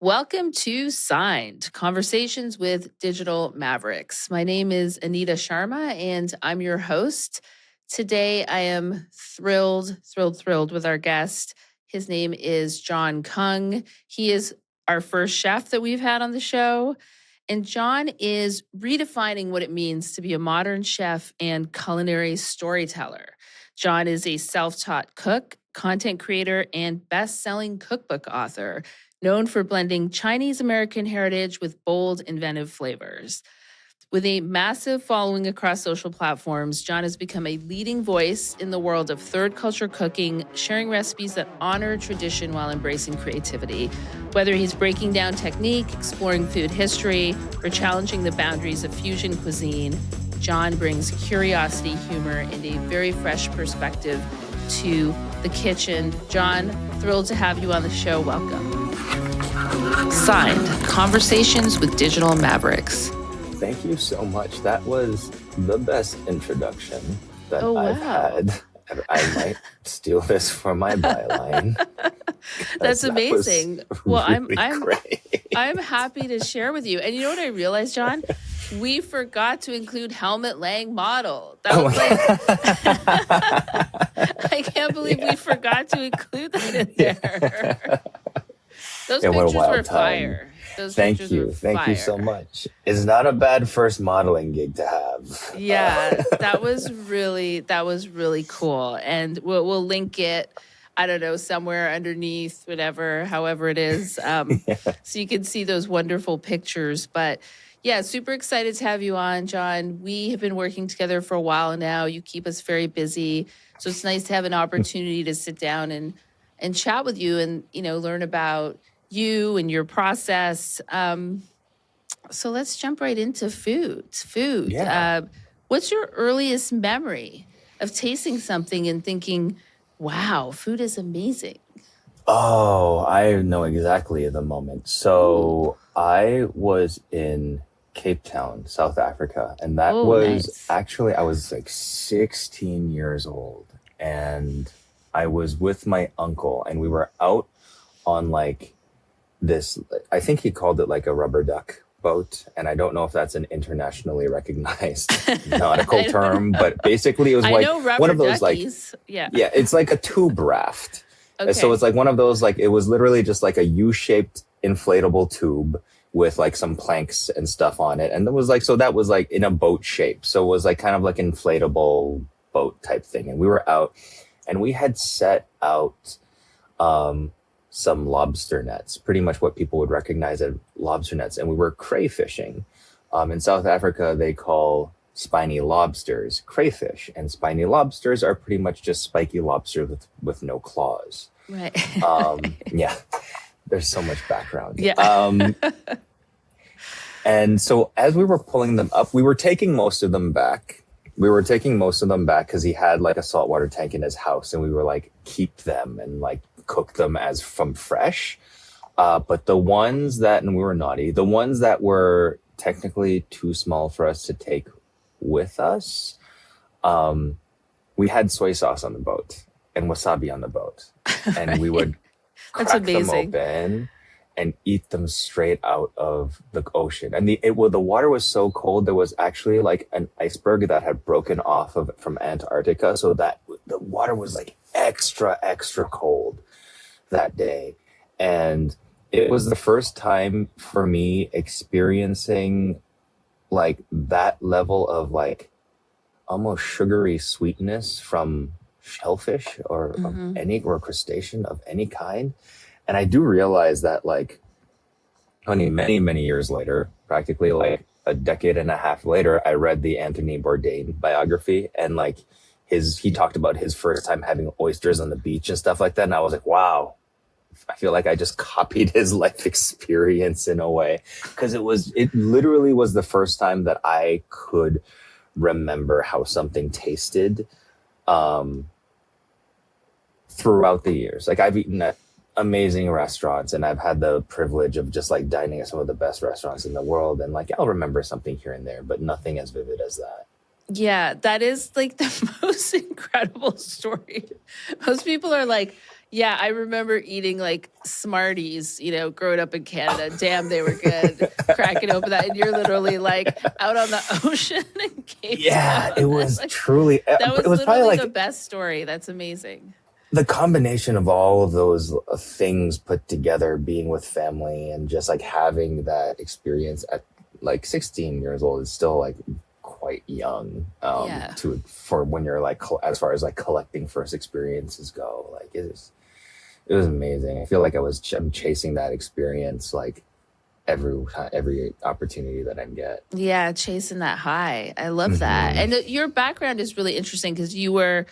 Welcome to Signed Conversations with Digital Mavericks. My name is Anita Sharma, and I'm your host. Today, I am thrilled with our guest. His name is Jon Kung. He is our first chef that we've had on the show. And Jon is redefining what it means to be a modern chef and culinary storyteller. Jon is a self-taught cook, content creator, and best-selling cookbook author, known for blending Chinese American heritage with bold, inventive flavors. With a massive following across social platforms, Jon has become a leading voice in the world of third culture cooking, sharing recipes that honor tradition while embracing creativity. Whether he's breaking down technique, exploring food history, or challenging the boundaries of fusion cuisine, Jon brings curiosity, humor, and a very fresh perspective to the kitchen. Jon, thrilled to have you on the show. Welcome. Signed, Conversations with Digital Mavericks. Thank you so much. That was the best introduction that I've had. I might steal this for my byline. That's amazing. Well, great. I'm happy to share with you. And you know what I realized, Jon? We forgot to include helmet laying model. That was I can't believe we forgot to include that in there. Those pictures were fire. Thank you so much. It's not a bad first modeling gig to have. Yeah, that was really cool. And we'll link it, I don't know, somewhere underneath, however it is, so you can see those wonderful pictures. But yeah, super excited to have you on, Jon. We have been working together for a while now. You keep us very busy, so it's nice to have an opportunity to sit down and chat with you and learn about you and your process. So let's jump right into food. Yeah. What's your earliest memory of tasting something and thinking, wow, food is amazing? Oh, I know exactly the moment. So I was in Cape Town, South Africa, and that was actually, I was like 16 years old, and I was with my uncle, and we were out on like this, I think he called it like a rubber duck boat, and I don't know if that's an internationally recognized nautical term, but basically it was like one of those duckies. Yeah, it's like a tube raft. Okay. So it's like one of those, like, it was literally just like a U-shaped inflatable tube with like some planks and stuff on it, and it was like, so that was like in a boat shape, so it was like kind of like inflatable boat type thing, and we were out, and we had set out some lobster nets, pretty much what people would recognize as lobster nets. And we were crayfishing. In South Africa, they call spiny lobsters crayfish, and spiny lobsters are pretty much just spiky lobsters with no claws. Right. Yeah, there's so much background. Yeah. And so as we were pulling them up, we were taking most of them back. Because he had like a saltwater tank in his house, and we were like, keep them and like cook them as from fresh. But the ones that, and we were naughty, the ones that were technically too small for us to take with us, we had soy sauce on the boat and wasabi on the boat, and we would crack them open and eat them straight out of the ocean. And the water was so cold, there was actually like an iceberg that had broken off from Antarctica, so that the water was like extra cold that day. And it was the first time for me experiencing like that level of like almost sugary sweetness from shellfish or or crustacean of any kind. And I do realize that like many years later, practically like a decade and a half later, I read the Anthony Bourdain biography, and like he talked about his first time having oysters on the beach and stuff like that. And I was like, wow, I feel like I just copied his life experience in a way, because it literally was the first time that I could remember how something tasted throughout the years. Like, I've eaten at amazing restaurants, and I've had the privilege of just like dining at some of the best restaurants in the world, and like I'll remember something here and there, but nothing as vivid as that. Yeah, that is like the most incredible story. Most people are like, Yeah, I remember eating like Smarties, growing up in Canada. Damn, they were good. Cracking open that, and you're literally like out on the ocean in Cape Yeah, it Town. was Like truly, that it was was probably literally the like best story. That's amazing. the combination of all of those things put together, being with family and just like having that experience at like 16 years old is still like quite young Yeah. to for when you're like as far as like collecting first experiences go. Like it was amazing. I feel like I'm chasing that experience like every opportunity that I get. Yeah, chasing that high. I love that. Hmm. And your background is really interesting because you were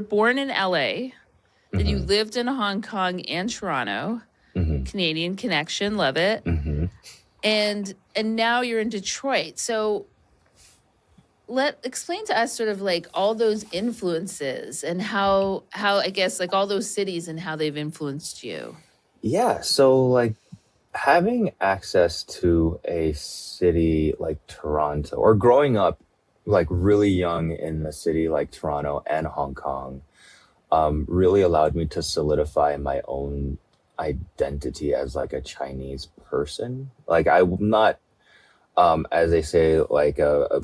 born in LA, then you Hmm. lived in Hong Kong and Toronto. Hmm. Canadian connection, love it. Hmm. And now you're in Detroit. So let explain to us sort of like all those influences and how I guess like all those cities and how they've influenced you. Yeah, so like having access to a city like Toronto or growing up like really young in a city like Toronto and Hong Kong really allowed me to solidify my own identity as like a Chinese person. Like I'm not, as they say, like a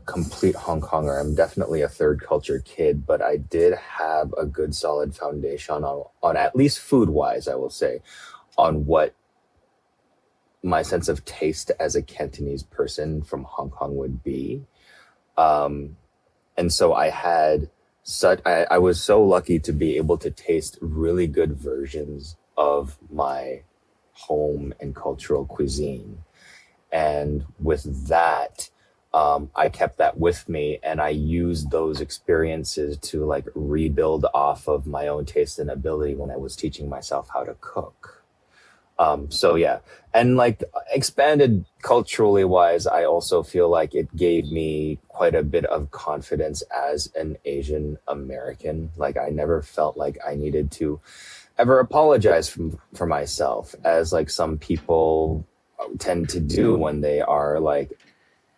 complete Hong Konger. I'm definitely a third culture kid, but I did have a good solid foundation on at least food wise, I will say, on what my sense of taste as a Cantonese person from Hong Kong would be. Um, and so I was so lucky to be able to taste really good versions of my home and cultural cuisine. And with that, I kept that with me and I used those experiences to like rebuild off of my own taste and ability when I was teaching myself how to cook. So yeah, and like expanded culturally wise, I also feel like it gave me quite a bit of confidence as an Asian American. Like I never felt like I needed to ever apologize for myself, as like some people tend to do when they are like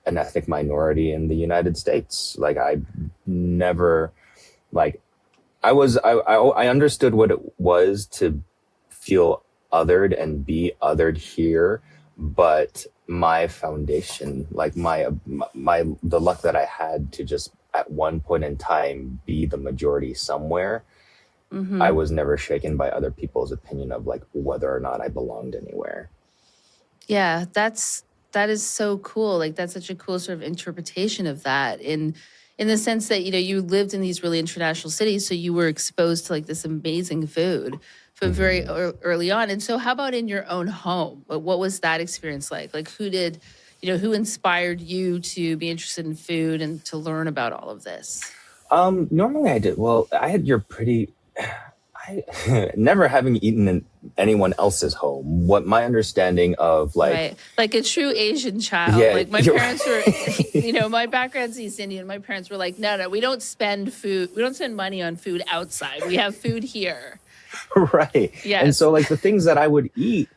an ethnic minority in the United States. Like I never like I understood what it was to feel othered and be othered here, but my foundation, like the luck that I had to just at one point in time be the majority somewhere, I Mhm. was never shaken by other people's opinion of like whether or not I belonged anywhere. Yeah, that is so cool. Like that's such a cool sort of interpretation of that in the sense that you lived in these really international cities, so you were exposed to like this amazing food from very Hmm. early on. And so how about in your own home? What was that experience like? Like who inspired you to be interested in food and to learn about all of this? Normally I did. Well, I had your pretty. I never having eaten in anyone else's home. What my understanding of like, Right. Like a true Asian child. yeah, Like my you're parents were, right. my background's East Indian. My parents were like, no, no, we don't spend food. We don't spend money on food outside. We have food here. Right. And Yes. so like the things that I would eat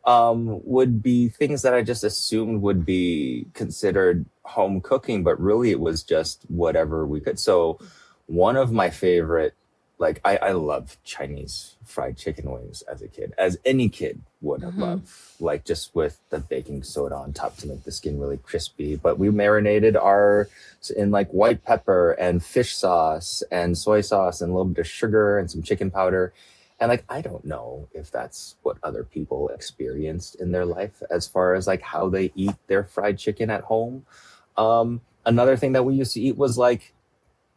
would be things that I just assumed would be considered home cooking, but really it was just whatever we could. So one of my favorite, like I loved Chinese fried chicken wings as a kid, as any kid would Hmm. love, like just with the baking soda on top to make the skin really crispy. But we marinated our in like white pepper and fish sauce and soy sauce and a little bit of sugar and some chicken powder. And like I don't know if that's what other people experienced in their life as far as like how they eat their fried chicken at home. Another thing that we used to eat was like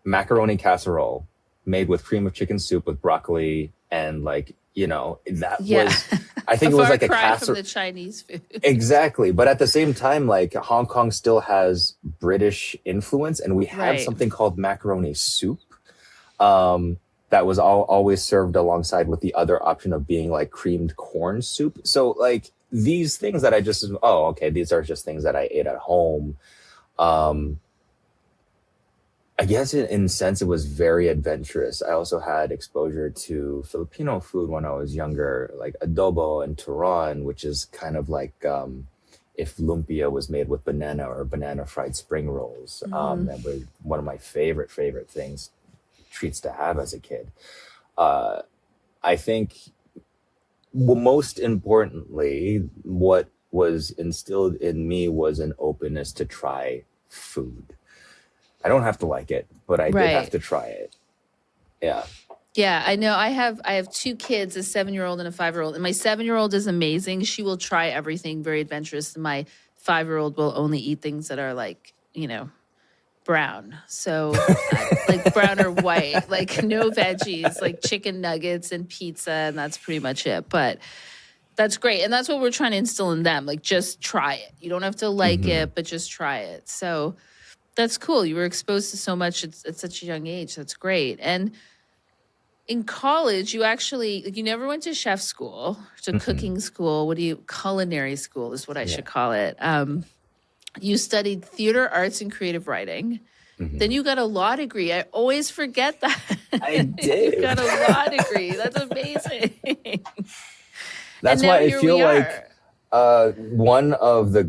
macaroni casserole made with cream of chicken soup with broccoli and like that Yeah. was I A think it was far like a cry from casserole. the Chinese food. Exactly, but at the same time like Hong Kong still has British influence and we have Right. something called macaroni soup um that was always served alongside with the other option of being like creamed corn soup. So like these things that I just, oh okay, these are just things that I ate at home. um I guess in a sense it was very adventurous. I also had exposure to Filipino food when I was younger, like adobo and turon, which is kind of like if lumpia was made with banana or banana fried spring rolls. Hmm. That was one of my favorite things treats to have as a kid. Uh, I think most importantly, what was instilled in me was an openness to try food. I don't have to like it, but I did have Right. to try it. Yeah. Yeah, I know. I have two kids, a 7-year-old and a 5-year-old. And my 7-year-old is amazing. She will try everything, very adventurous. And my 5-year-old will only eat things that are like, brown. So like brown or white, like no veggies, like chicken nuggets and pizza, and that's pretty much it. But that's great. And that's what we're trying to instill in them. Like just try it. You don't have to like Hmm. it, but just try it. So that's cool. You were exposed to so much at such a young age. That's great. And in college, you actually like you never went to chef school, to Hmm. cooking school. What do you culinary school is what I Yeah. should call it. You studied theater arts and creative writing. Then Hmm. you got a law degree. I always forget that. I You did. got a law degree. That's amazing. And That's now why I here feel we like are. one of the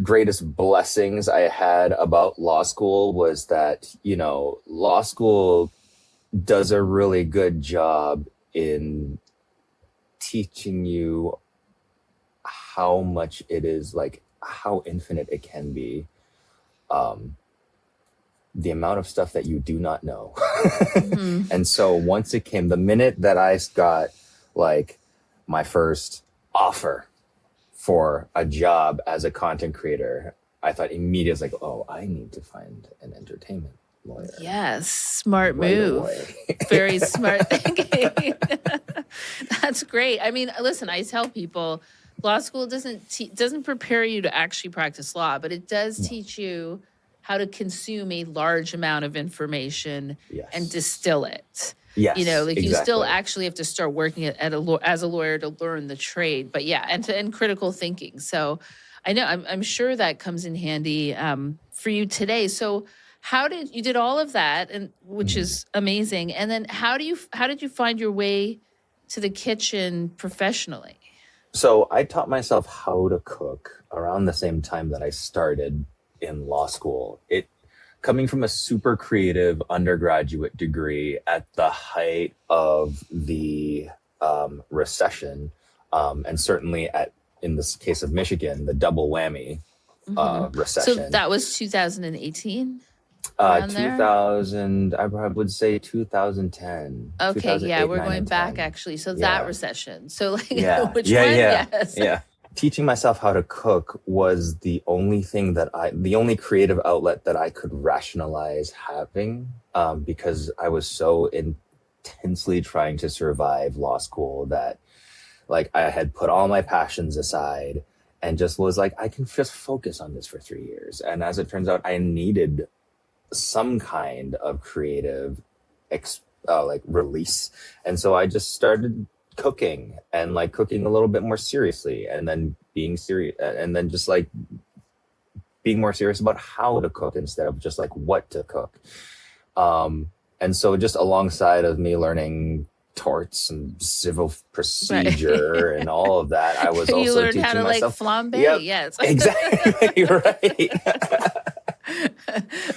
greatest blessings I had about law school was that, law school does a really good job in teaching you how much it is, like how infinite it can be. Um, the amount of stuff that you do not know. Hmm. And so once it came, the minute that I got like my first offer for a job as a content creator, I thought immediately, like, oh, I need to find an entertainment lawyer Yes, smart right move. away. Very smart thinking. That's great. I mean, listen, I tell people law school doesn't prepare you to actually practice law, but it does No. teach you how to consume a large amount of information and Yes. distill it. Yes, Like you still exactly. actually have to start working as a lawyer to learn the trade, but yeah, and critical thinking. So I know I'm sure that comes in handy for you today. So how did you did all of that, and which Mhm. is amazing, and then how did you find your way to the kitchen professionally? So I taught myself how to cook around the same time that I started in law school. It coming from a super creative undergraduate degree at the height of the recession, and certainly at in this case of Michigan, the double whammy Hmm. So recession. that was 2018, around there. 2000, I probably would say 2010, Okay, yeah, 2008, we're 9, going and back 10. actually. So that Yeah. recession. So like Yeah, which yeah, one? yeah, Yes. yeah. Teaching myself how to cook was the only creative outlet that I could rationalize having, because I was so intensely trying to survive law school that, like, I had put all my passions aside and just was like, I can just focus on this for 3 years. And as it turns out, I needed some kind of creative like release, and so I just started cooking and like cooking a little bit more seriously, and then being serious, and then just like being more serious about how to cook instead of just like what to cook. And so just alongside of me learning torts and civil Right. procedure and all of that, I was You also learned how teaching to like myself. flambe. Yep, Yes. exactly. Right.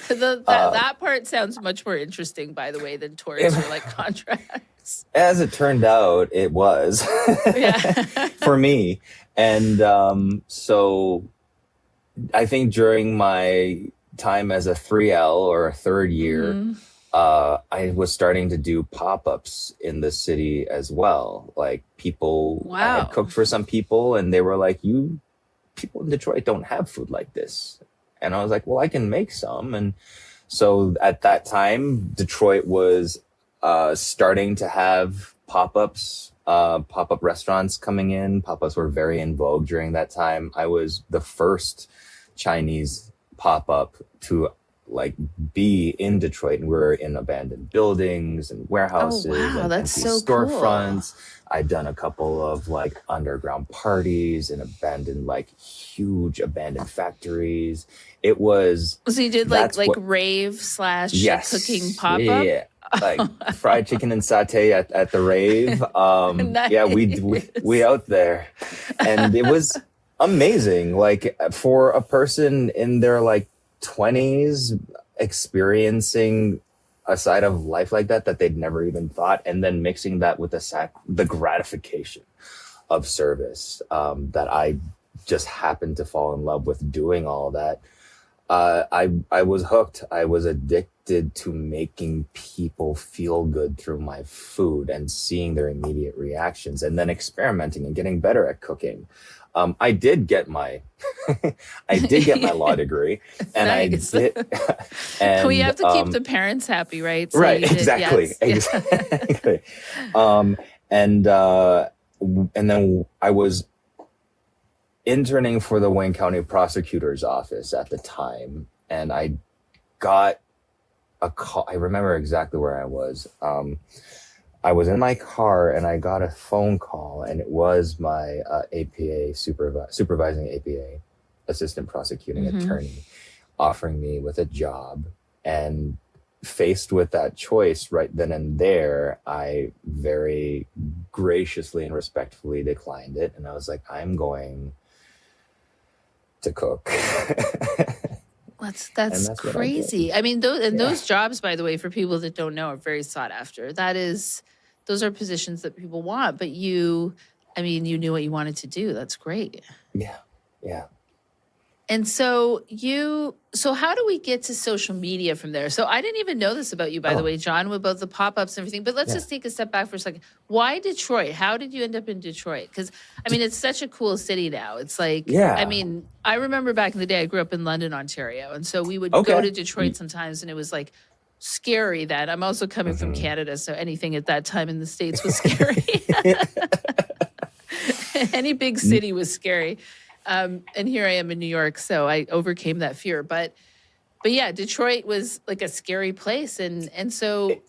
That part sounds much more interesting, by the way, than torts or like contracts. As it turned out, it was Yeah. for me. And so I think during my time as a 3L or a third year, Hmm. I was starting to do pop ups in the city as well. Like I had Wow. cooked for some people and they were like, you people in Detroit don't have food like this. And I was like, well, I can make some. And so at that time, Detroit was starting to have pop-ups, pop-up restaurants coming in. Pop-ups were very in vogue during that time. I was the first Chinese pop-up to like be in Detroit, and we were in abandoned buildings and Oh, warehouses wow. and That's empty so cool. storefronts. I'd done a couple of like underground parties in abandoned, like huge abandoned factories. It was So you did that's like what rave slash like cooking Yes. pop Yeah. up? Yeah. Like fried chicken and satay at the rave. Yeah, we Nice. out there. And it was amazing. Like for a person in their like 20s experiencing a side of life like that they'd never even thought, and then mixing that with the gratification of service, that I just happened to fall in love with doing all that. I was hooked. I was addicted to making people feel good through my food and seeing their immediate reactions, and then experimenting and getting better at cooking. I did get my I did get my law degree, and Nice. I did We and have to keep the parents happy, right? So right, you did, exactly, yes. exactly. um and and then I was interning for the Wayne County Prosecutor's office at the time, and I got a call. I remember exactly where I was. I was in my car and I got a phone call, and it was my APA supervising APA assistant prosecuting Hmm. attorney offering me with a job. And faced with that choice right then and there, I very graciously and respectfully declined it. And I was like, I'm going to cook. And That's that's what I did. crazy. I mean, Yeah. those jobs, by the way, for people that don't know, are very sought after. Those are positions that people want. But I mean, you knew what you wanted to do. That's great. Yeah. Yeah. And so how do we get to social media from there? So I didn't even know this about you, by the Oh, way, John, with both the pop-ups and everything. But let's yeah. just take a step back for a second. Why Detroit? How did you end up in Detroit? Because I mean, it's such a cool city now. It's like, I Yeah. mean, I remember back in the day, I grew up in London, Ontario. And so we would go Okay. to Detroit sometimes, and it was like scary that I'm also coming from Mm-hmm. Canada. So anything at that time in the States was scary. Any big city was scary. And here I am in New York, so I overcame that fear. But yeah, Detroit was like a scary place, and so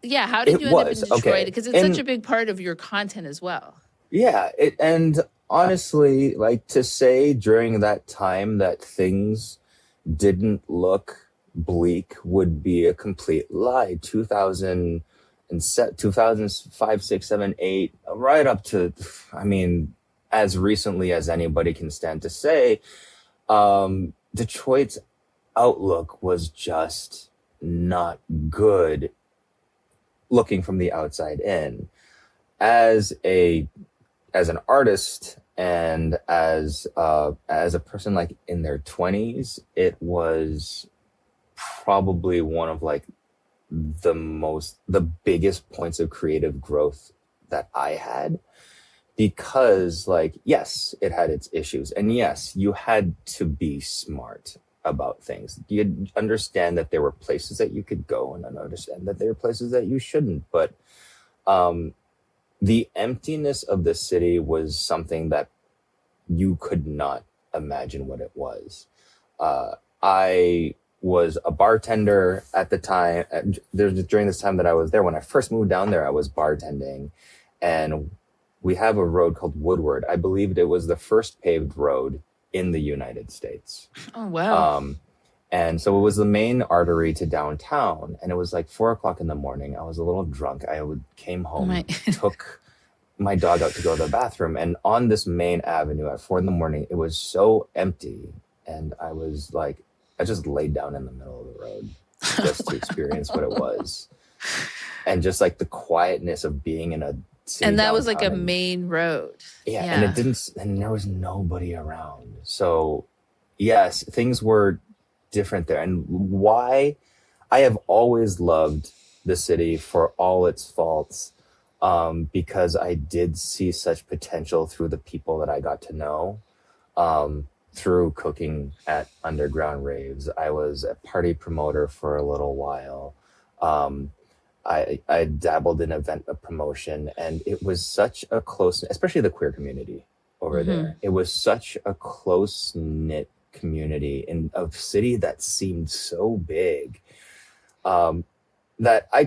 yeah, how did It you end up in was Detroit? okay. Because it's such And a big part of your content as well. yeah, and honestly, like, to say during that time that things didn't look bleak would be a complete lie. 2000 and 2005, 6, 7, 8, right up to, I mean, as recently as anybody can stand to say, Detroit's outlook was just not good looking from the outside in. As a as an artist and as a person like in their 20s, it was probably one of like the biggest points of creative growth that I had, because like, yes, it had its issues, and yes, you had to be smart about things. You'd understand that there were places that you could go, and understand that there were places that you shouldn't. But um the emptiness of the city was something that you could not imagine what it was. I was a bartender at the time. During this time that I was there, when I first moved down there, I was bartending, and we have a road called Woodward. I believed it was the first paved road in the United States. Oh wow! Um, and so it was the main artery to downtown. And it was like 4 o'clock in the morning. I was a little drunk. Came Oh my! home, took my dog out to go to the bathroom, and on this main avenue at 4 in the morning, it was so empty. And I was like, I just laid down in the middle of the road just to experience what it was. And just like the quietness of being in a city And that was like downtown. a And main road. yeah, Yeah. and there was nobody around. So yes, things were different there. And why I have always loved the city for all its faults, because I did see such potential through the people that I got to know, through cooking at underground raves. I was a party promoter for a little while. Um, I dabbled in event promotion, and it was such a close, especially the queer community over Hmm. there. It was such a close knit community in a city that seemed so big, um, that I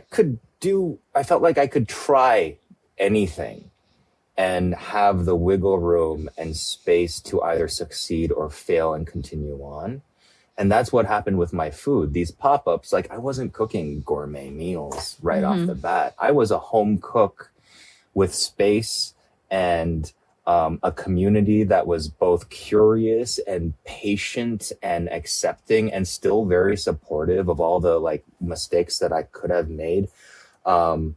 felt like I could try anything and have the wiggle room and space to either succeed or fail and continue on. And that's what happened with my food. These pop-ups, like, I wasn't cooking gourmet meals right off the Hmm. bat. I was a home cook with space and a community that was both curious and patient and accepting and still very supportive of all the like mistakes that I could have made. Um,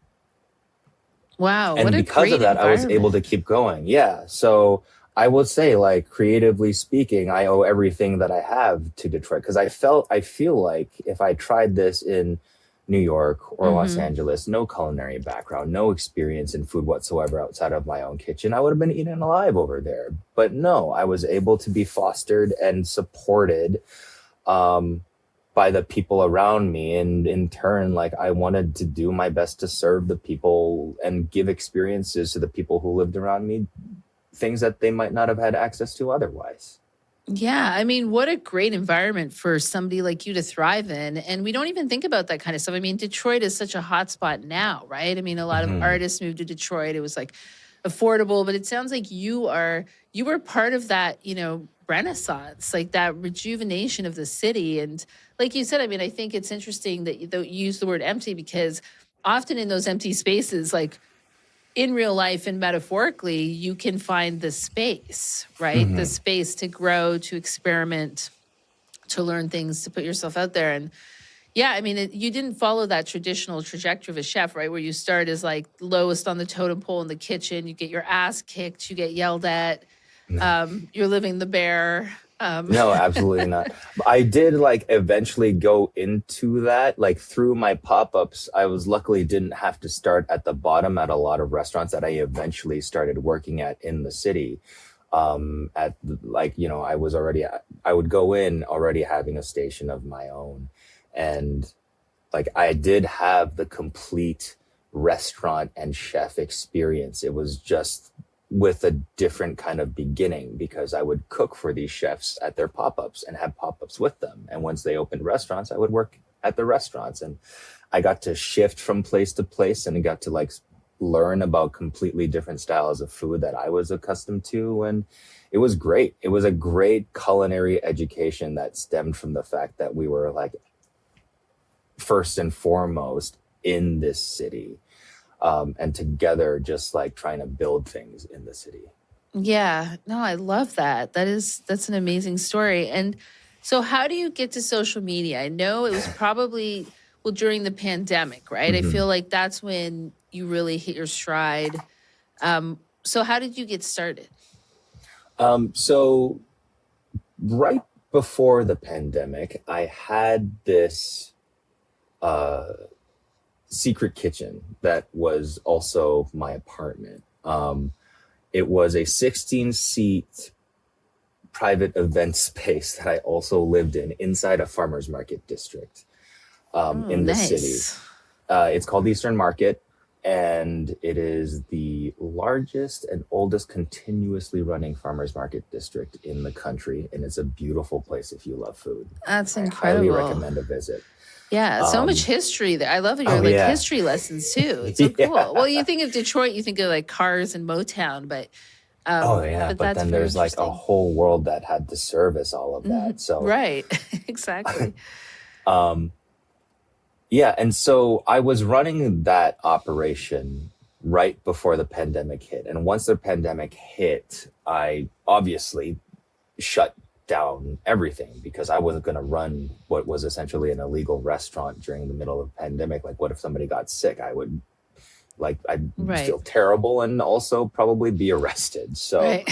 Wow, what and a because of great that, I was able to environment. keep going. Yeah. So I would say, like, creatively speaking, I owe everything that I have to Detroit because I feel like if I tried this in New York or Los Hmm. Angeles, no culinary background, no experience in food whatsoever outside of my own kitchen, I would have been eaten alive over there. But no, I was able to be fostered and supported um, by the people around me. And in turn, like, I wanted to do my best to serve the people and give experiences to the people who lived around me, things that they might not have had access to otherwise. Yeah, I mean, what a great environment for somebody like you to thrive in. And we don't even think about that kind of stuff. I mean, Detroit is such a hot spot now, right? I mean, a lot of Mhm. artists moved to Detroit. It was like affordable, but it sounds like you were part of that, renaissance, like that rejuvenation of the city. And like you said, I mean, I think it's interesting that you use the word empty because often in those empty spaces, like in real life and metaphorically, you can find the space, right? The Mhm. space to grow, to experiment, to learn things, to put yourself out there. And yeah, I mean, you didn't follow that traditional trajectory of a chef, right? Where you start as like lowest on the totem pole in the kitchen, you get your ass kicked, you get yelled at, No. you're living the bear. No, absolutely not. I did like eventually go into that, like through my pop-ups. I was luckily didn't have to start at the bottom at a lot of restaurants that I eventually started working at in the city. Like, I was already, I would go in already having a station of my own. And like, I did have the complete restaurant and chef experience. It was just with a different kind of beginning because I would cook for these chefs at their pop-ups and have pop-ups with them. And once they opened restaurants, I would work at the restaurants, and I got to shift from place to place and got to like learn about completely different styles of food that I was accustomed to. And it was great. It was a great culinary education that stemmed from the fact that we were like first and foremost in this city, and together just like trying to build things in the city. Yeah, no, I love that. That's an amazing story. And so how do you get to social media? I know it was probably well during the pandemic, right? I Mhm. feel like that's when you really hit your stride. So how did you get started? So right before the pandemic, I had this uh, secret kitchen that was also my apartment. It was a 16-seat private event space that I also lived in inside a farmer's market district Oh, in the city. nice. It's called Eastern Market, and it is the largest and oldest continuously running farmers market district in the country. And it's a beautiful place if you love food. That's I highly incredible. recommend a visit. Yeah, so much Um, history there. I love your oh, like yeah. history lessons too. It's so cool. Yeah. Well, you think of Detroit, you think of like cars and Motown, Oh, yeah. but But that's then very there's like a interesting. whole world that had to service all of that. So, Right. Exactly. um, yeah. And so I was running that operation right before the pandemic hit. And once the pandemic hit, I obviously shut down everything because I wasn't going to run what was essentially an illegal restaurant during the middle of the pandemic. Like, what if somebody got sick? I'd Right. feel terrible and also probably be arrested. So, Right.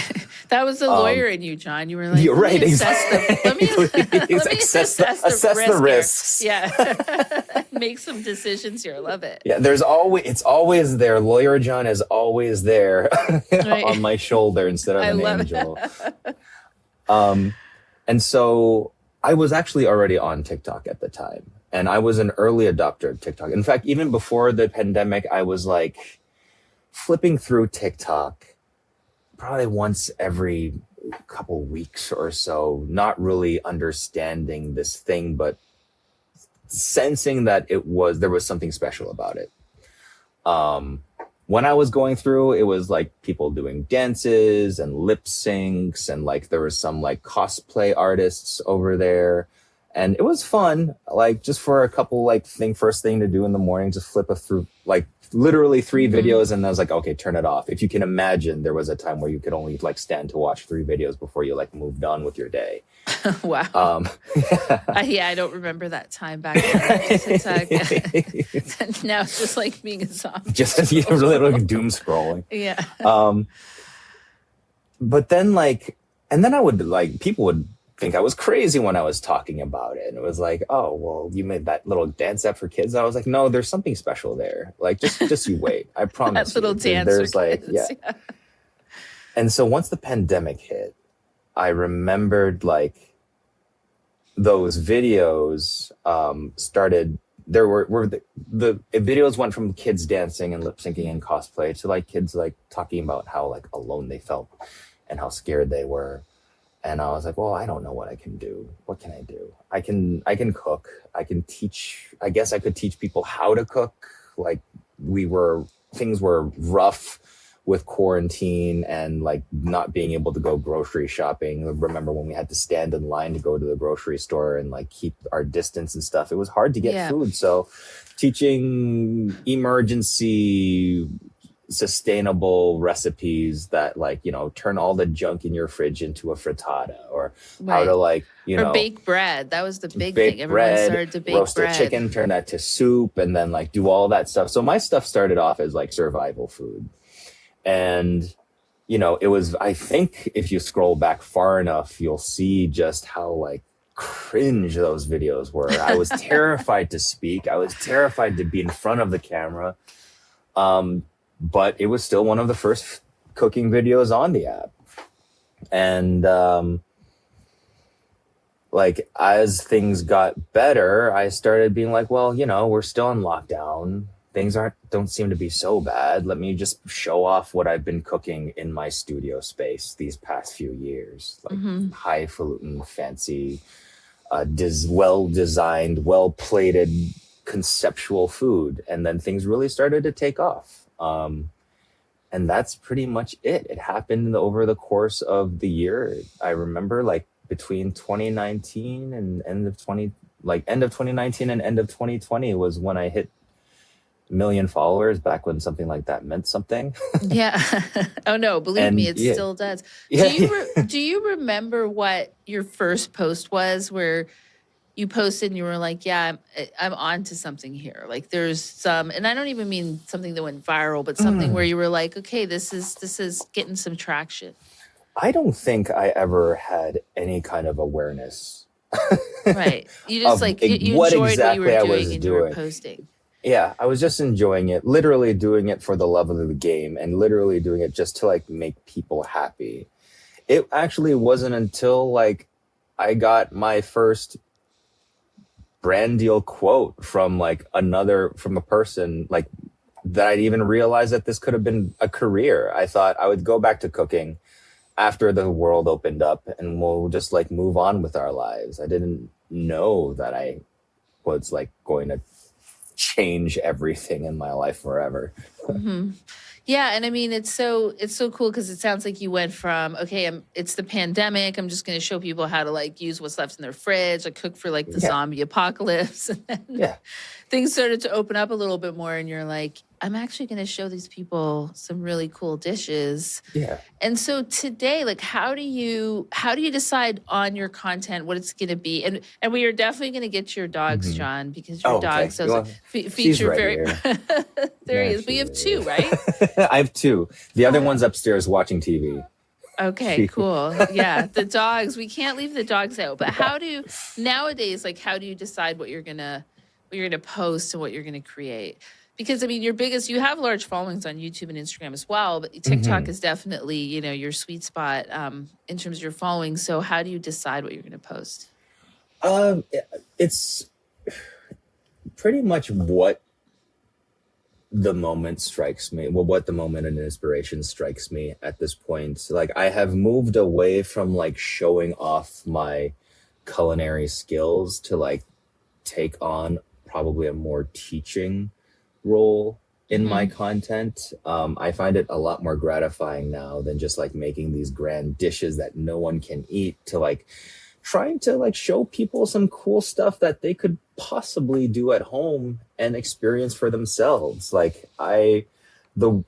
That was the um, lawyer in you, John. You were like, you're "Let me right. assess the let me Exactly. let me assess the Assess the risk here." risks. Yeah. Make some decisions here. Love it. Yeah, it's always there. Lawyer John is always there Right. on my shoulder instead of I an love angel. it. Um, and so I was actually already on TikTok at the time, and I was an early adopter of TikTok. In fact, even before the pandemic, I was like flipping through TikTok probably once every couple weeks or so, not really understanding this thing, but sensing that there was something special about it. Um, when I was going through, it was like people doing dances and lip syncs, and like there was some like cosplay artists over there. And it was fun, like just for a couple, like first thing to do in the morning, just flip a through like literally 3 videos. And I was like, okay, turn it off. If you can imagine, there was a time where you could only like stand to watch 3 videos before you like moved on with your day. Wow. Yeah, I don't remember that time back then. Now it's just like being a zombie. Just literally doom scrolling. Yeah. But then and then I would people would think I was crazy when I was talking about it. And it was like, oh, well, you made that little dance app for kids. I was like, no, there's something special there. Like, just you wait. I promise. That little dance there's for kids. Yeah. And so once the pandemic hit, I remembered those videos started. There were the videos went from kids dancing and lip syncing and cosplay to kids talking about how alone they felt and how scared they were. And I was like, well, I don't know what I can do. What can I do? I can cook. I can teach. I guess I could teach people how to cook. Things were rough with quarantine and not being able to go grocery shopping. I remember when we had to stand in line to go to the grocery store and keep our distance and stuff. It was hard to get food. So teaching emergency sustainable recipes that turn all the junk in your fridge into a frittata, or how to or bake bread. That was the big bake thing. Bread, everyone started to bake roast bread. a chicken, turn that to soup, and then do all that stuff. So my stuff started off as survival food. And it was, I think if you scroll back far enough, you'll see just how cringe those videos were. I was terrified to speak. I was terrified to be in front of the camera. But it was still one of the first cooking videos on the app. And as things got better, I started being well, we're still in lockdown. Things don't seem to be so bad. Let me just show off what I've been cooking in my studio space these past few years. Highfalutin, fancy, well-designed, well-plated, conceptual food. And then things really started to take off. And that's pretty much it. It happened over the course of the year. I remember between 2019 and end of 2019 and end of 2020 was when I hit 1 million followers, back when something like that meant something. Yeah. Oh no, believe me, it still does. Yeah. Do you remember what your first post was where you posted and you were like, yeah, I'm on to something here. There's some, and I don't even mean something that went viral, but something where you were like, okay, this is getting some traction. I don't think I ever had any kind of awareness. Right. You just you what enjoyed exactly what you I were doing was and doing. you were posting. Yeah, I was just enjoying it, literally doing it for the love of the game and literally doing it just to make people happy. It actually wasn't until I got my first brand deal quote from from a person that I'd even realized that this could have been a career. I thought I would go back to cooking after the world opened up and we'll just move on with our lives. I didn't know that I was going to change everything in my life forever. Mm-hmm. Yeah, and I mean it's so cool because it sounds like you went from it's the pandemic. I'm just going to show people how to use what's left in their fridge. I cook for the zombie apocalypse. And then things started to open up a little bit more, and you're like, I'm actually going to show these people some really cool dishes. Yeah. And so today, how do you decide on your content, what it's going to be? And we are definitely going to get to your dogs, John, because your dogs feature right very. There he is. But you have 2, right? I have 2. The other one's upstairs watching TV. Okay, cool. Yeah, the dogs. We can't leave the dogs out. But nowadays, how do you decide what you're gonna post and what you're gonna create? Because I mean, you have large followings on YouTube and Instagram as well, but TikTok is definitely, your sweet spot in terms of your following. So how do you decide what you're going to post? It's pretty much what the moment strikes me. Well, what the moment and inspiration strikes me at this point. I have moved away from showing off my culinary skills to take on probably a more teaching role in my content. I find it a lot more gratifying now than just making these grand dishes that no one can eat, to trying to like show people some cool stuff that they could possibly do at home and experience for themselves. Like the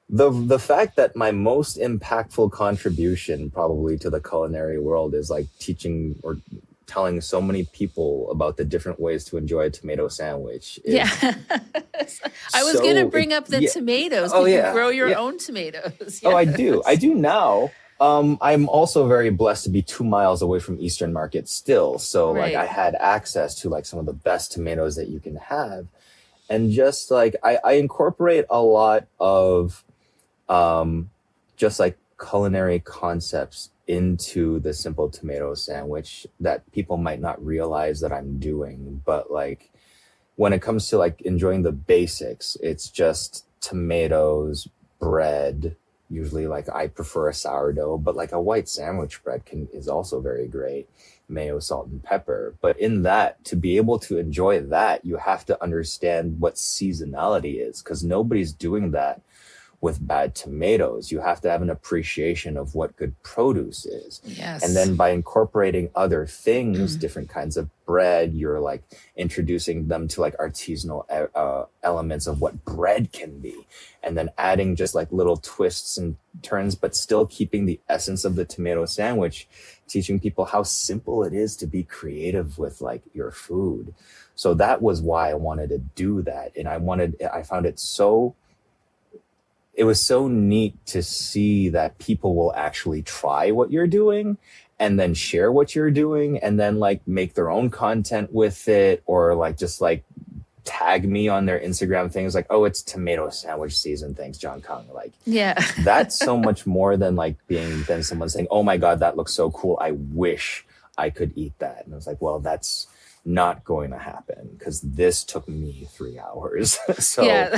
the fact that my most impactful contribution probably to the culinary world is like teaching or telling so many people about the different ways to enjoy a tomato sandwich is Yeah. I was going to bring up the yeah. tomatoes. Oh Can you yeah. grow your Yeah. own tomatoes? Oh, I do. I Yes. do now. I'm also very blessed to be 2 miles away from Eastern Market still. So like I Right. had access to like some of the best tomatoes that you can have. And just like I incorporate a lot of just like culinary concepts into the simple tomato sandwich that people might not realize that I'm doing. But like when it comes to like enjoying the basics, it's just tomatoes, bread. Usually like I prefer a sourdough, but like a white sandwich bread is also very great. Mayo, salt, and pepper. But in that, to be able to enjoy that, you have to understand what seasonality is, because nobody's doing that with bad tomatoes. You have to have an appreciation of what good produce is. And Yes. then by incorporating other things, different kinds of bread, you're like introducing them to like artisanal elements of what bread can be. And then adding just like little twists and turns, but still keeping the essence of the tomato sandwich, teaching people how simple it is to be creative with like your food. So that was why I wanted to do that. And I found it was so neat to see that people will actually try what you're doing and then share what you're doing and then like make their own content with it, or like just like tag me on their Instagram things like, oh, it's tomato sandwich season. Thanks, Jon Kung. Like Yeah. that's so much more than like than someone saying, oh my God, that looks so cool. I wish I could eat that. And I was like, well, that's not going to happen because this took me 3 hours. So Yeah.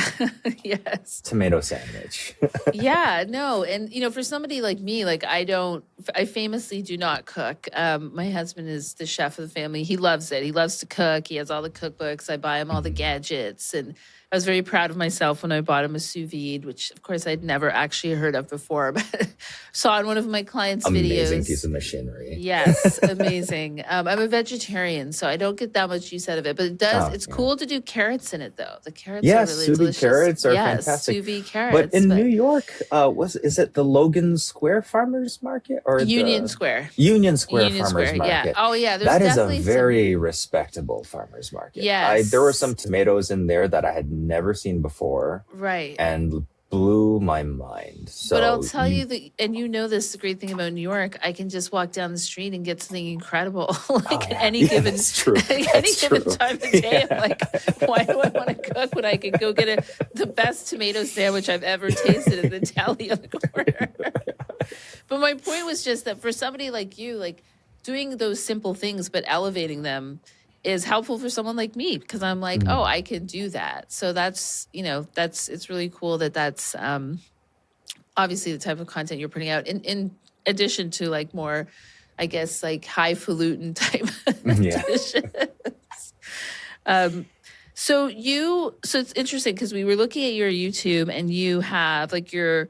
Yes. tomato sandwich. Yeah, no. And for somebody like me, like I famously do not cook. My husband is the chef of the family. He loves it. He loves to cook. He has all the cookbooks. I buy him all the gadgets. And I was very proud of myself when I bought him a sous vide, which of course I'd never actually heard of before, but saw in one of my clients' Amazing videos. piece of machinery. Yes, amazing. I'm a vegetarian, so I don't get that much use out of it. But it's Yeah. cool to do carrots in it, though. The carrots are Yes, really sous vide delicious. carrots are Yes, fantastic. sous vide But carrots. in New York, is it the Logan Square Farmers Market or Union the Square. Union Square Union Farmers Square, yeah. Market? Oh, yeah, there's That is a definitely very respectable farmers market. There were some Yes. tomatoes in there that I had never seen before Right. and blew my mind. But I'll So tell you that, and this, the great thing about New York, I can just walk down the street and get something incredible. Like at any given that's true. any That's given true. time of day. I'm like, why do I want to cook when I could go get the best tomato sandwich I've ever tasted at the deli on the corner? But my point was just that for somebody like you, like doing those simple things but elevating them is helpful for someone like me, because I'm like, oh, I can do that. So that's it's really cool that's obviously the type of content you're putting out in addition to like more, I guess, like highfalutin type Yeah. dishes. So it's interesting because we were looking at your YouTube and you have like you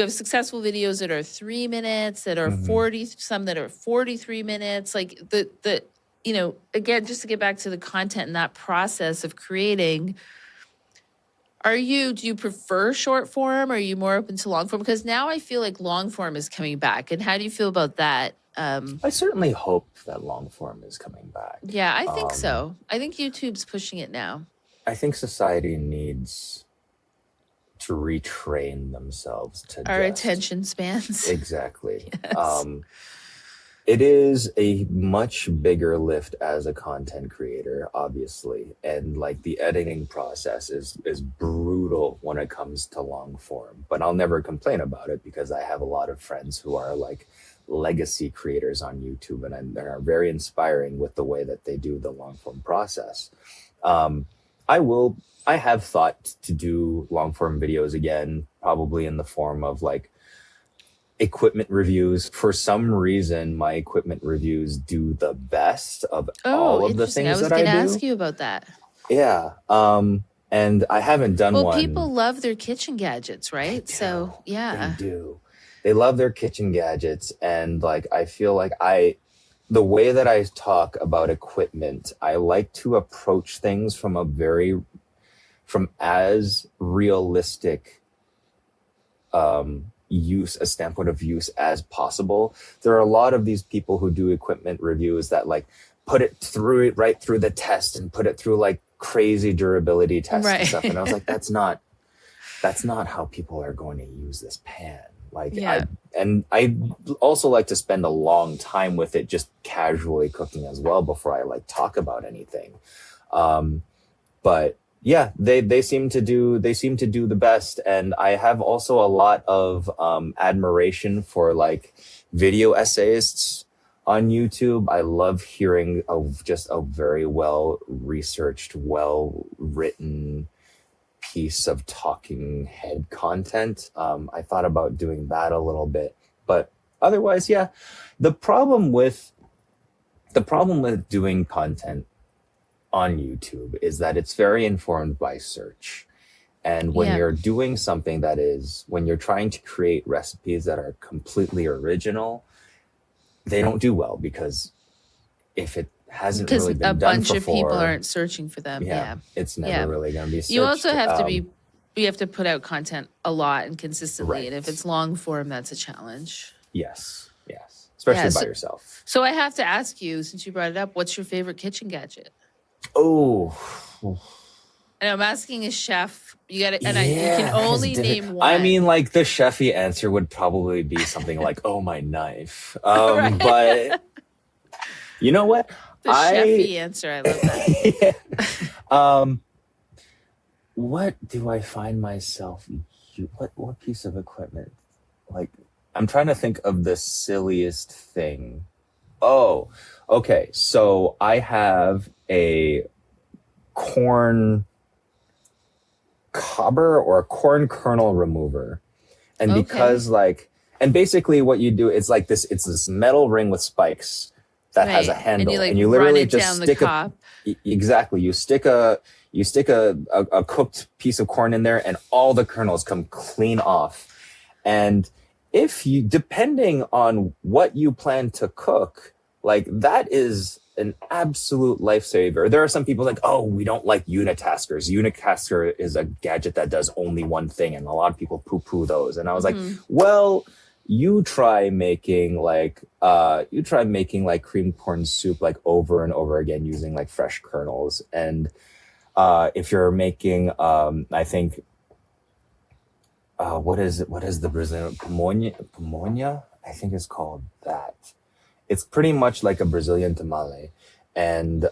have successful videos that are 3 minutes, that are 40, some that are 43 minutes. Like again, just to get back to the content and that process of creating, do you prefer short form? Or are you more open to long form? Because now I feel like long form is coming back. And how do you feel about that? I certainly hope that long form is coming back. Yeah, I think so. I think YouTube's pushing it now. I think society needs to retrain themselves to Our just attention spans. exactly. Yes. It is a much bigger lift as a content creator, obviously, and like the editing process is brutal when it comes to long form. But I'll never complain about it because I have a lot of friends who are like legacy creators on YouTube, and they're very inspiring with the way that they do the long form process. I have thought to do long form videos again, probably in the form of like equipment reviews. For some reason, my equipment reviews do the best of all of the interesting. I things was that I going to do. ask you about that. Yeah. And I haven't done Well, one. people love their kitchen gadgets, right? So, yeah. They do. they love their kitchen gadgets. And like, I feel like the way that I talk about equipment, I like to approach things from as realistic a standpoint of use as possible. There are a lot of these people who do equipment reviews that like put it right through the test and put it through like crazy durability tests and stuff. And I was like, that's not how people are going to use this pan. Like, I also like to spend a long time with it, just casually cooking as well before I like talk about anything. But yeah, they seem to do the best. And I have also a lot of admiration for like video essayists on YouTube. I love hearing of just a very well researched, well written piece of talking head content. I thought about doing that a little bit, but otherwise, yeah. The problem with doing content on YouTube is that it's very informed by search. And when you're doing something when you're trying to create recipes that are completely original, they don't do well, because if it hasn't really been done before, a bunch of people aren't searching for them. It's never really going to be searched. You also have you have to put out content a lot and consistently. Right. And if it's long form, that's a challenge. Yes. Especially by yourself. So I have to ask you, since you brought it up, what's your favorite kitchen gadget? Oh. And I'm asking a chef. You got it, and you can only name one. I mean, like the chefy answer would probably be something like, "Oh, my knife." Right. But you know what? The chefy answer. I love that. What do I find myself? What piece of equipment? Like, I'm trying to think of the silliest thing. Oh, okay. So I have a corn cobber or a corn kernel remover. And because and basically what you do is like it's this metal ring with spikes that has a handle, and you literally just stick exactly. You stick a cooked piece of corn in there, and all the kernels come clean off. And depending on what you plan to cook, like that is an absolute lifesaver. There are some people like, oh, we don't like unitaskers. Unitasker is a gadget that does only one thing, and a lot of people poo-poo those. And I was like, well, you try making like cream corn soup like over and over again using like fresh kernels. And if you're making I think what is the Brazilian pamonha? I think it's called that. It's pretty much like a Brazilian tamale, and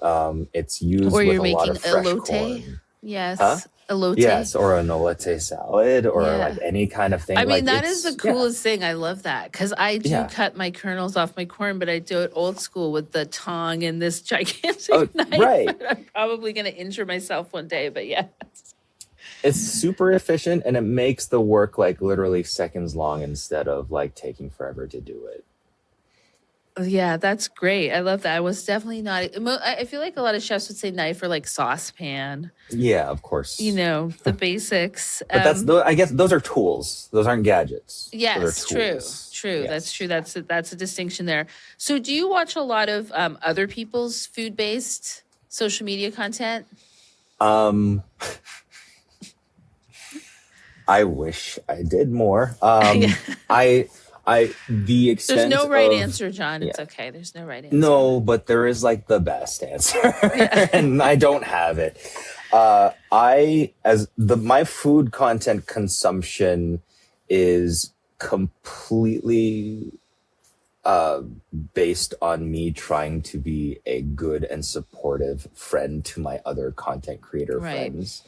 it's used with a lot of fresh corn. Yes, huh? elote. Yes, or an elote salad, or like any kind of thing. I mean, that is the coolest thing. I love that, because I do cut my kernels off my corn, but I do it old school with the tong and this gigantic knife. Right. I'm probably going to injure myself one day, but yes. It's super efficient, and it makes the work like literally seconds long instead of like taking forever to do it. Yeah, that's great. I love that. I was definitely not. I feel like a lot of chefs would say knife or like saucepan. Yeah, of course. You know, the basics. But I guess those are tools. Those aren't gadgets. Yes, true. Yes. That's true. That's a distinction there. So, do you watch a lot of other people's food-based social media content? I wish I did more. The extent There's no right answer, John. It's okay. There's no right answer. No, but there is like the best answer, and I don't have it. My food content consumption is completely based on me trying to be a good and supportive friend to my other content creator friends.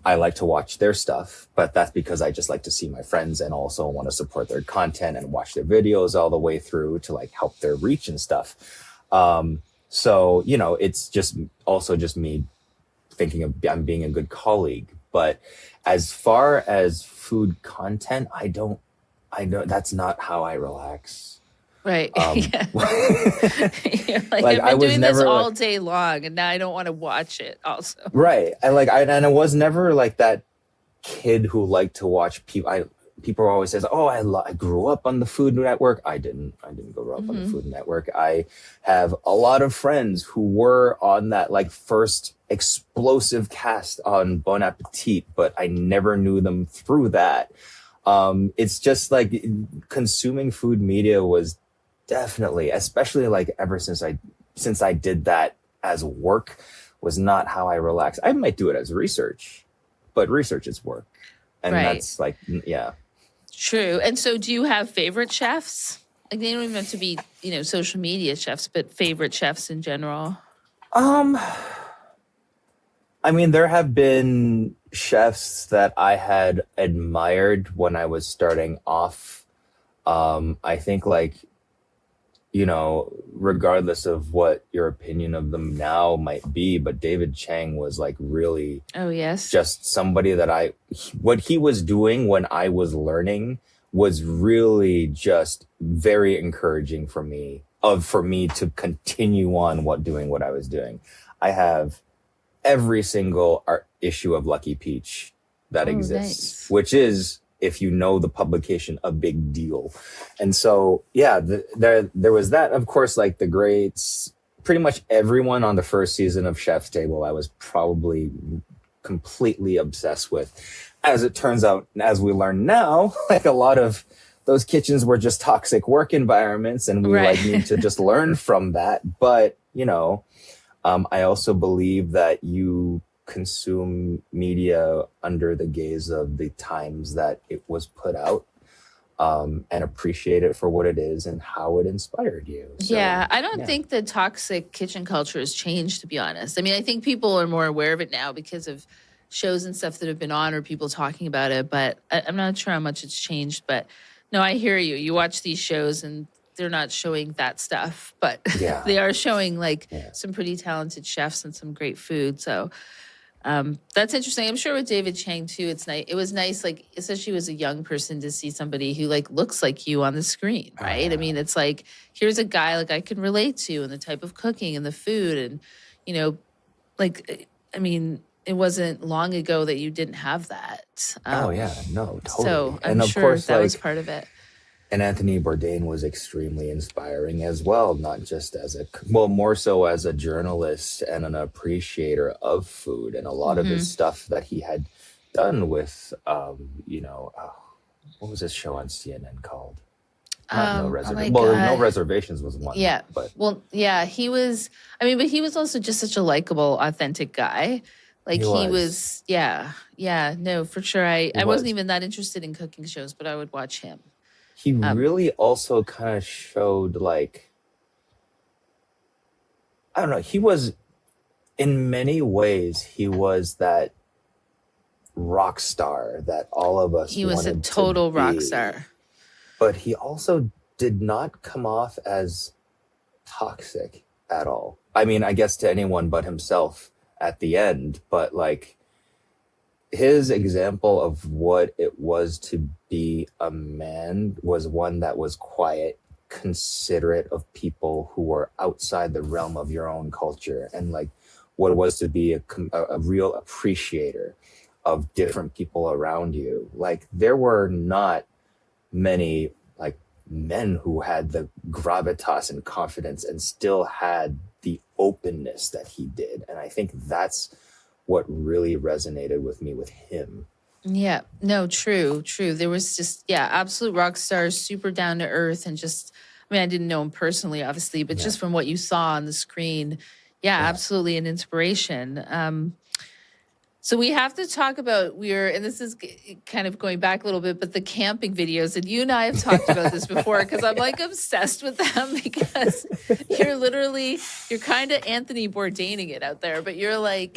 I like to watch their stuff, but that's because I just like to see my friends and also want to support their content and watch their videos all the way through to like help their reach and stuff. So, you know, it's just also just me thinking of I'm being a good colleague. But as far as food content, I don't, that's not how I relax. Right. You're like I've been doing this all day long, and now I don't want to watch it also. Right. I was never like that kid who liked to watch people. people always says, "Oh, I grew up on the Food Network." I didn't. I didn't grow up on the Mm-hmm. Food Network. I have a lot of friends who were on that like first explosive cast on Bon Appetit, but I never knew them through that. It's just like consuming food media was definitely, especially like ever since I did that as work, was not how I relax. I might do it as research, but research is work. And Right. that's like, yeah. True. And so do you have favorite chefs? Like they don't even have to be, social media chefs, but favorite chefs in general. Um, I mean, there have been chefs that I had admired when I was starting off. I think like, regardless of what your opinion of them now might be, but David Chang was like really Oh, yes. just somebody that what he was doing when I was learning was really just very encouraging for me to continue on doing what I was doing. I have every single issue of Lucky Peach that exists, nice. which is, if you know the publication, a big deal. And so, yeah, there was that. Of course, like the greats, pretty much everyone on the first season of Chef's Table, I was probably completely obsessed with. As it turns out, as we learn now, like a lot of those kitchens were just toxic work environments, and we Right. like need to just learn from that. But, I also believe that you consume media under the gaze of the times that it was put out, and appreciate it for what it is and how it inspired you. So, Yeah, I don't think the toxic kitchen culture has changed, to be honest. I mean, I think people are more aware of it now because of shows and stuff that have been on or people talking about it, but I'm not sure how much it's changed. But no, I hear you. You watch these shows and they're not showing that stuff, but yeah, they are showing like yeah. some pretty talented chefs and some great food. So that's interesting. I'm sure with David Chang too, it's nice. It was nice, like especially as a young person, to see somebody who like looks like you on the screen, Oh, right? I yeah. mean, it's like here's a guy like I can relate to, and the type of cooking and the food, and you know, I mean, it wasn't long ago that you didn't have that. Oh yeah, no, totally. So I'm And of sure course, that was like, part of it. and Anthony Bourdain was extremely inspiring as well, not just more so as a journalist and an appreciator of food, and a lot of his stuff that he had done with, what was his show on CNN called? Not No Oh my Reservations. Well, No God. Reservations was one. Yeah. But Well, yeah, he was, I mean, but he was also just such a likable, authentic guy. Like he he was. was, yeah, no, for sure. I He wasn't was. even that interested in cooking shows, but I would watch him. He Um, really also kind of showed like, I don't know, he was, in many ways, he was that rock star that all of us he was a wanted total to rock be. star. But he also did not come off as toxic at all. I mean, I guess to anyone but himself at the end, but like his example of what it was to be a man was one that was quiet, considerate of people who were outside the realm of your own culture, and like what it was to be a real appreciator of different people around you. Like there were not many like men who had the gravitas and confidence and still had the openness that he did. And I think that's what really resonated with me with him. Yeah, no, true. There was just, yeah, absolute rock stars, super down to earth, and just, I mean, I didn't know him personally, obviously, but Yeah. just from what you saw on the screen, yeah, Yeah. absolutely an inspiration. So we have to talk about and this is kind of going back a little bit, but the camping videos, and you and I have talked about this before because I'm like obsessed with them because you're kind of Anthony Bourdaining it out there, but you're like,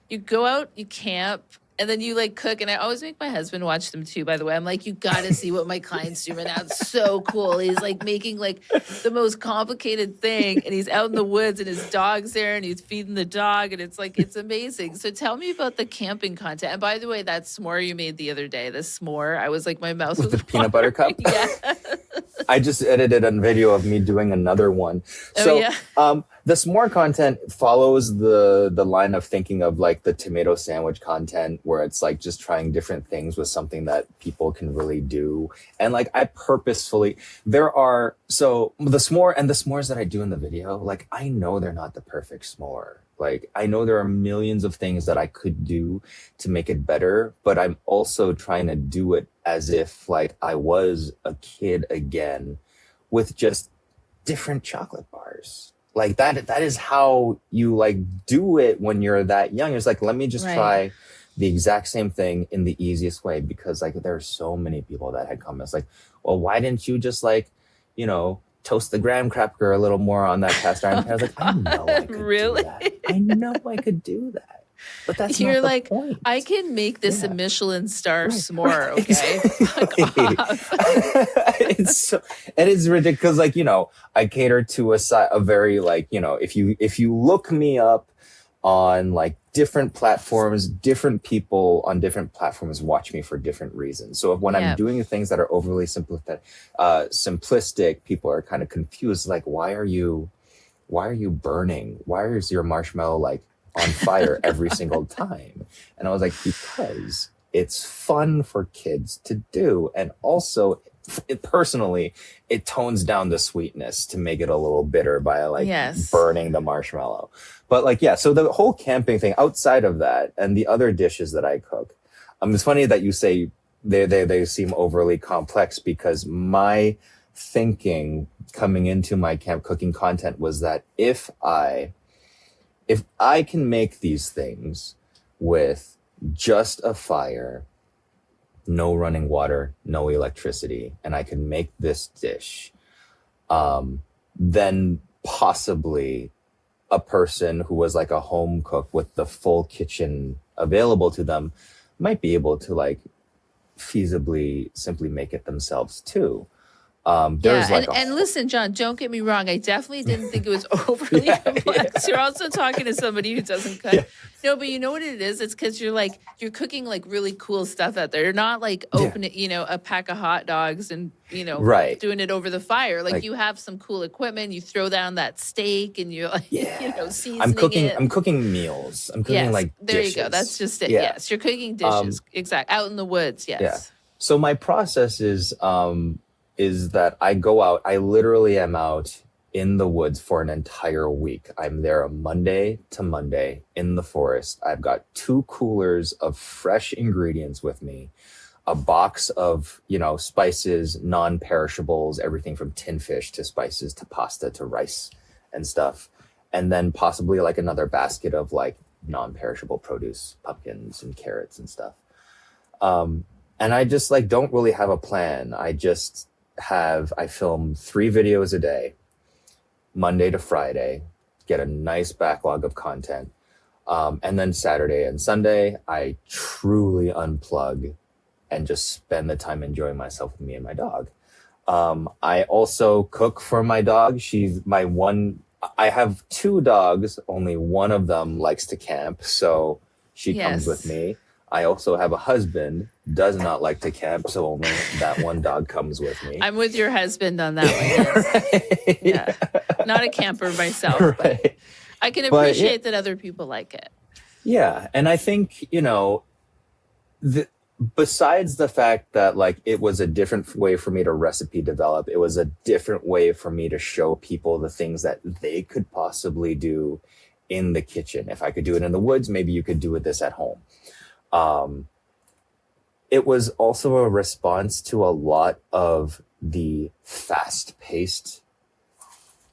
you go out, you camp, and then you like cook. And I always make my husband watch them too, by the way. I'm like, you got to see what my client's doing now. It's so cool. He's like making like the most complicated thing, and he's out in the woods and his dog's there and he's feeding the dog. And it's like, it's amazing. So tell me about the camping content. And by the way, that s'more you made the other day, the s'more, I was like, my mouth was The peanut butter cup. Yeah. I just edited a video of me doing another one. Oh So yeah. the s'more content follows the line of thinking of like the tomato sandwich content, where it's like just trying different things with something that people can really do. And like I purposefully, there are, so the s'mores that I do in the video, like I know they're not the perfect s'more. Like I know there are millions of things that I could do to make it better, but I'm also trying to do it as if like I was a kid again with just different chocolate bars. Like that is how you like do it when you're that young. It's like, let me just Right. try the exact same thing in the easiest way, because like there are so many people that had comments like, well, why didn't you just like, toast the graham cracker a little more on that cast iron pan? I was like, I know I could Really? do that. I know I could do that. But that's You're not the like, point. I can make this a Yeah. Michelin star Right. s'more, okay? Fuck Exactly. off. It is ridiculous. Like, I cater to a very like, if you look me up on like different platforms, different people on different platforms watch me for different reasons. So if when I'm Yeah. doing things that are overly simplistic, people are kind of confused. Like, why are you burning? Why is your marshmallow like on fire every single time? And I was like, because it's fun for kids to do. And also, personally, it tones down the sweetness to make it a little bitter by like Yes. burning the marshmallow. But like, yeah, so the whole camping thing outside of that and the other dishes that I cook, it's funny that you say they seem overly complex, because my thinking coming into my camp cooking content was that if I can make these things with just a fire, no running water, no electricity, and I can make this dish, then possibly a person who was like a home cook with the full kitchen available to them might be able to like feasibly simply make it themselves too. Yeah, There's like and listen, John, don't get me wrong. I definitely didn't think it was overly Yeah, complex. You're also talking to somebody who doesn't cook. Yeah. No, but you know what it is? It's because you're cooking like really cool stuff out there. You're not like Yeah. opening, a pack of hot dogs and, Right. doing it over the fire. Like Like- you have some cool equipment. You throw down that steak and you're like, Yeah. seasoning I'm it. cooking meals. I'm cooking Yes, like there dishes. you go. That's just it. Yeah. Yes, you're cooking dishes. Exact. Out in the woods. Yes. Yeah. So my process is that I go out. I literally am out in the woods for an entire week. I'm there Monday to Monday in the forest. I've got 2 coolers of fresh ingredients with me, a box of, spices, non-perishables, everything from tin fish to spices to pasta to rice and stuff. And then possibly like another basket of like non-perishable produce, pumpkins and carrots and stuff. And I just like don't really have a plan. I film 3 videos a day, Monday to Friday, get a nice backlog of content. And then Saturday and Sunday, I truly unplug and just spend the time enjoying myself with me and my dog. I also cook for my dog. I have 2 dogs. Only one of them likes to camp, so she comes with Yes. me. I also have a husband, does not like to camp, so only that one dog comes with me. I'm with your husband on that one. Yes. Yeah. Not a camper myself, but Right. I can But, yeah. appreciate that other people like it. Yeah, and I think, besides the fact that like it was a different way for me to recipe develop, it was a different way for me to show people the things that they could possibly do in the kitchen. If I could do it in the woods, maybe you could do this at home. It was also a response to a lot of the fast-paced,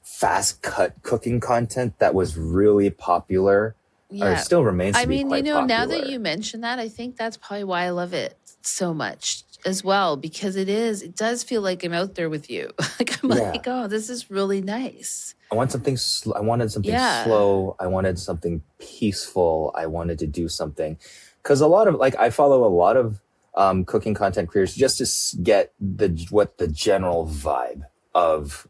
fast-cut cooking content that was really popular, or Yeah. still remains to I be mean, quite now that popular. you mention that, I think that's probably why I love it so much as well, because it does feel like I'm out there with you. Like I'm Yeah. like, oh, this is really nice. I wanted something Yeah. slow. I wanted something peaceful. I wanted to do something, because a lot of like I follow a lot of cooking content creators just to get what the general vibe of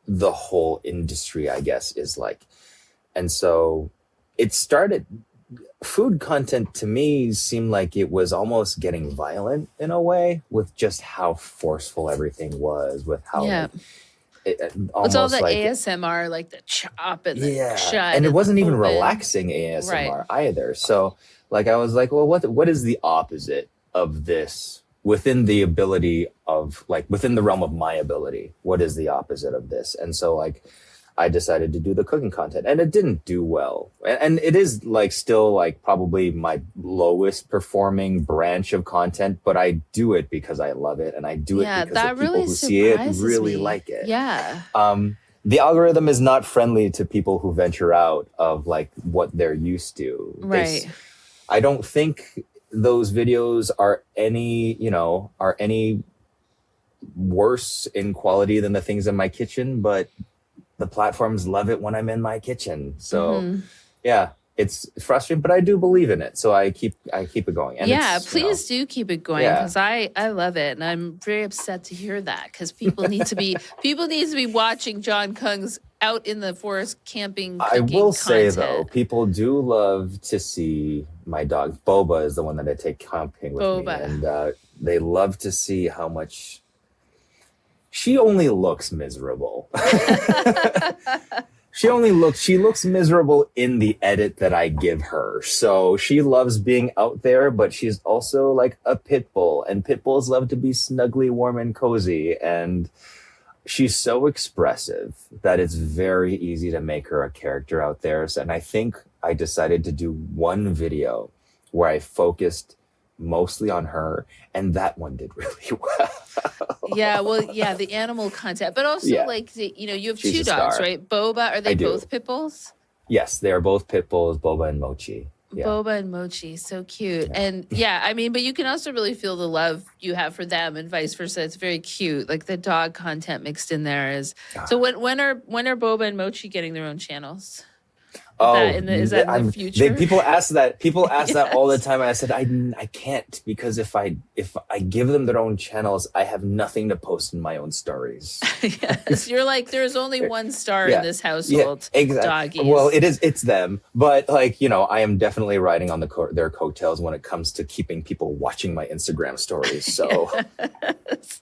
the whole industry, I guess, is like. And so it started food content to me seemed like it was almost getting violent in a way with just how forceful everything was, with how Yeah. like It's all almost the like ASMR, like the chop and the yeah, shut and it and the wasn't even open. relaxing Right. ASMR either. So like I was like, well, what is the opposite of this within the ability of like within the realm of my ability? What is the opposite of this? And so like I decided to do the cooking content and it didn't do well. And it is like still like probably my lowest performing branch of content, but I do it because I love it and I do it Yeah, because the that people really who see it surprises really me. like it. Yeah. The algorithm is not friendly to people who venture out of like what they're used to. Right. I don't think those videos are any worse in quality than the things in my kitchen, but the platforms love it when I'm in my kitchen. So Hmm. yeah, it's frustrating, but I do believe in it. So I keep it going. And Yeah, it's, please do keep it going yeah. because I love it and I'm very upset to hear that because people need to be watching Jon Kung's out in the forest camping I will cooking say though, content. people do love to see my dog. Boba is the one that I take camping with me, Boba. and they love to see how much she only looks miserable. She looks miserable in the edit that I give her. So she loves being out there, but she's also like a pit bull, and pit bulls love to be snugly warm and cozy. And she's so expressive that it's very easy to make her a character out there. So, and I think I decided to do one video where I focused mostly on her, and that one did really Yeah, well. well, yeah, the animal content, but also Yeah, like you have she's two a dogs, star. right? Boba, are I they do. both pit bulls? Yes, they are both pit bulls, Boba and Mochi. Yeah. Boba and Mochi, so cute. Yeah. And yeah, I mean, but you can also really feel the love you have for them and vice versa. It's very cute. Like the dog content mixed in there is. So Ah. when are Boba and Mochi getting their own channels? Oh, Is that in the they future? people ask that all the Yes. time. And I said I can't because if I give them their own channels, I have nothing to post in my own stories. Yes. You're like, there's only one star in Yeah, this yeah, household, exactly. Well, doggies. it's them, but like I am definitely riding on their coattails when it comes to keeping people watching my Instagram stories. So Yes.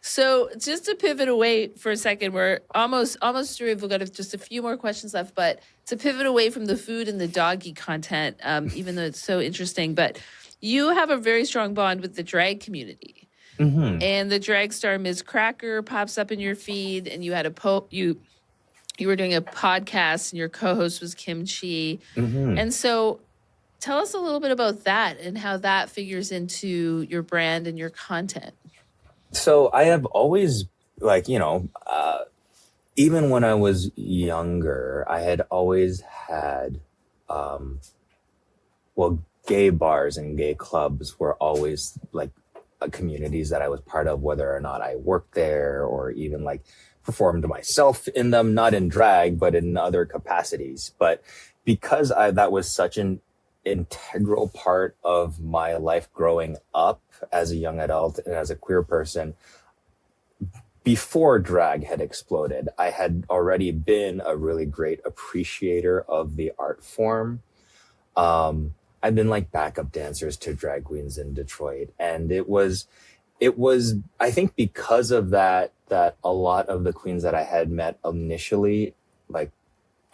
So just to pivot away for a second, we're almost through. We've got just a few more questions left, but to pivot away from the food and the doggy content, even though it's so interesting, but you have a very strong bond with the drag community. mhm, And the drag star Ms. Cracker pops up in your feed, and you had you were doing a podcast, and your co-host was Kimchi. mhm. And so tell us a little bit about that and how that figures into your brand and your content. So I have always like even when I was younger, I had always had um, well, gay bars and gay clubs were always like communities that I was part of, whether or not I worked there or even like performed myself in them, not in drag, but in other capacities. But because that was such an integral part of my life growing up as a young adult and as a queer person, before drag had exploded, I had already been a really great appreciator of the art form. I've been like backup dancers to drag queens in Detroit, and it was I think because of that a lot of the queens that I had met initially like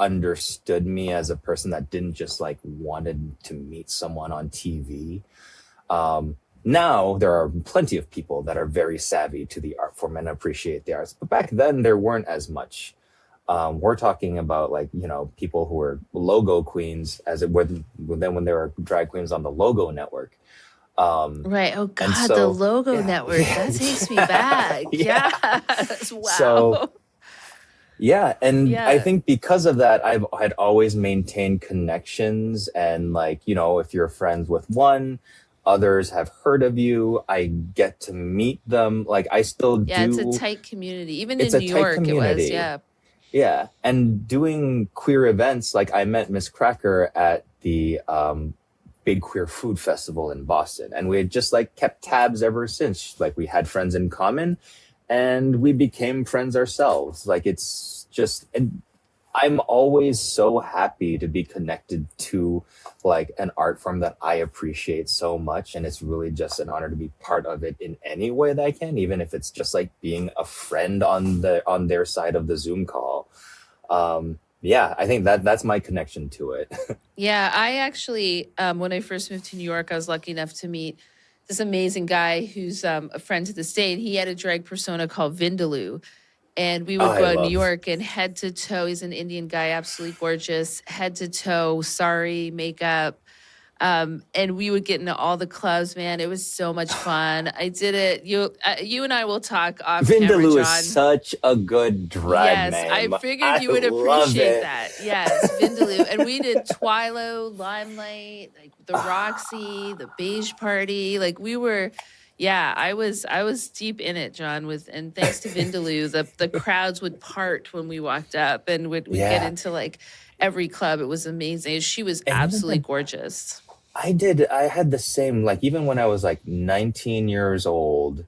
understood me as a person that didn't just like wanted to meet someone on TV. Now there are plenty of people that are very savvy to the art form and appreciate the arts, but back then there weren't as much. We're talking about like people who were logo queens as it were then when there were drag queens on the Logo Network. Um, Right. Oh and God, the so logo yeah, network. yeah, That takes me back. yeah. Yes. So Wow. yeah, and I Yeah. think because of that, I've had always maintained connections, and like if you're friends with one, others have heard of you. I get to meet them. Like I still Yeah, it's a do. tight community. Even It's in a New tight York, it was. community. Yeah. Yeah, and doing queer events, like I met Miss Cracker at the Big Queer Food Festival in Boston, and we had just like kept tabs ever since. Like we had friends in common, and we became friends ourselves. Like it's just, and I'm always so happy to be connected to like an art form that I appreciate so much. And it's really just an honor to be part of it in any way that I can, even if it's just like being a friend on their side of the Zoom call. Yeah, I think that's my connection to it. Yeah, I actually, when I first moved to New York, I was lucky enough to meet this amazing guy who's a friend to this day. And he had a drag persona called Vindaloo. And we would I go to New love York and head to toe. He's an Indian guy, absolutely gorgeous, head to toe, sari, makeup. And we would get into all the clubs, man. It was so much fun. I did it. You and I will talk off camera, Vindaloo is John. such a good drag Yes, I name. figured I you would love appreciate it. that. Yes, Vindaloo. And we did Twilo, Limelight, like the Roxy, the Beige Party. Like we were, yeah, I was deep in it, John, with and thanks to Vindaloo, the crowds would part when we walked up and would get Yeah. into like every club. It was amazing. She was And even absolutely the gorgeous. I had the same, like, even when I was like 19 years old,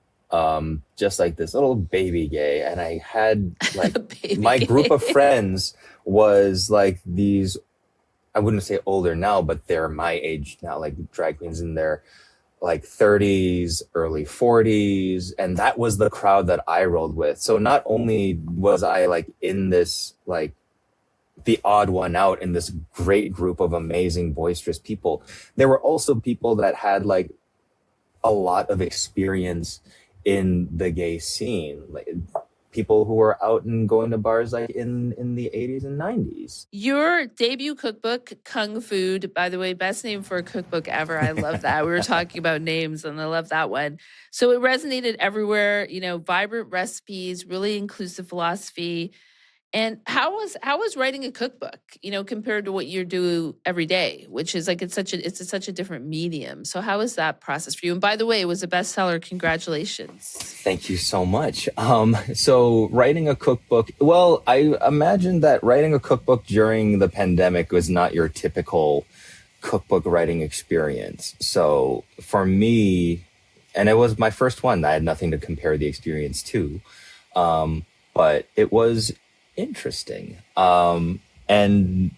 just like this little baby gay. And I had like Baby my group of gay. friends was like these, I wouldn't say older now, but they're my age now, like drag queens in their like 30s, early 40s. And that was the crowd that I rolled with. So not only was I like in this, like, the odd one out in this great group of amazing, boisterous people, there were also people that had like a lot of experience in the gay scene, like people who were out and going to bars like in the 80s and 90s. Your debut cookbook, Kung Food, by the way, best name for a cookbook ever. I love that. We were talking about names and I love that one. So it resonated everywhere, vibrant recipes, really inclusive philosophy. And how was writing a cookbook, compared to what you do every day, which is like it's such a different medium. So how was that process for you? And by the way, it was a bestseller. Congratulations. Thank you so much. So writing a cookbook, well, I imagine that writing a cookbook during the pandemic was not your typical cookbook writing experience. So for me, and it was my first one, I had nothing to compare the experience to. But it was interesting. And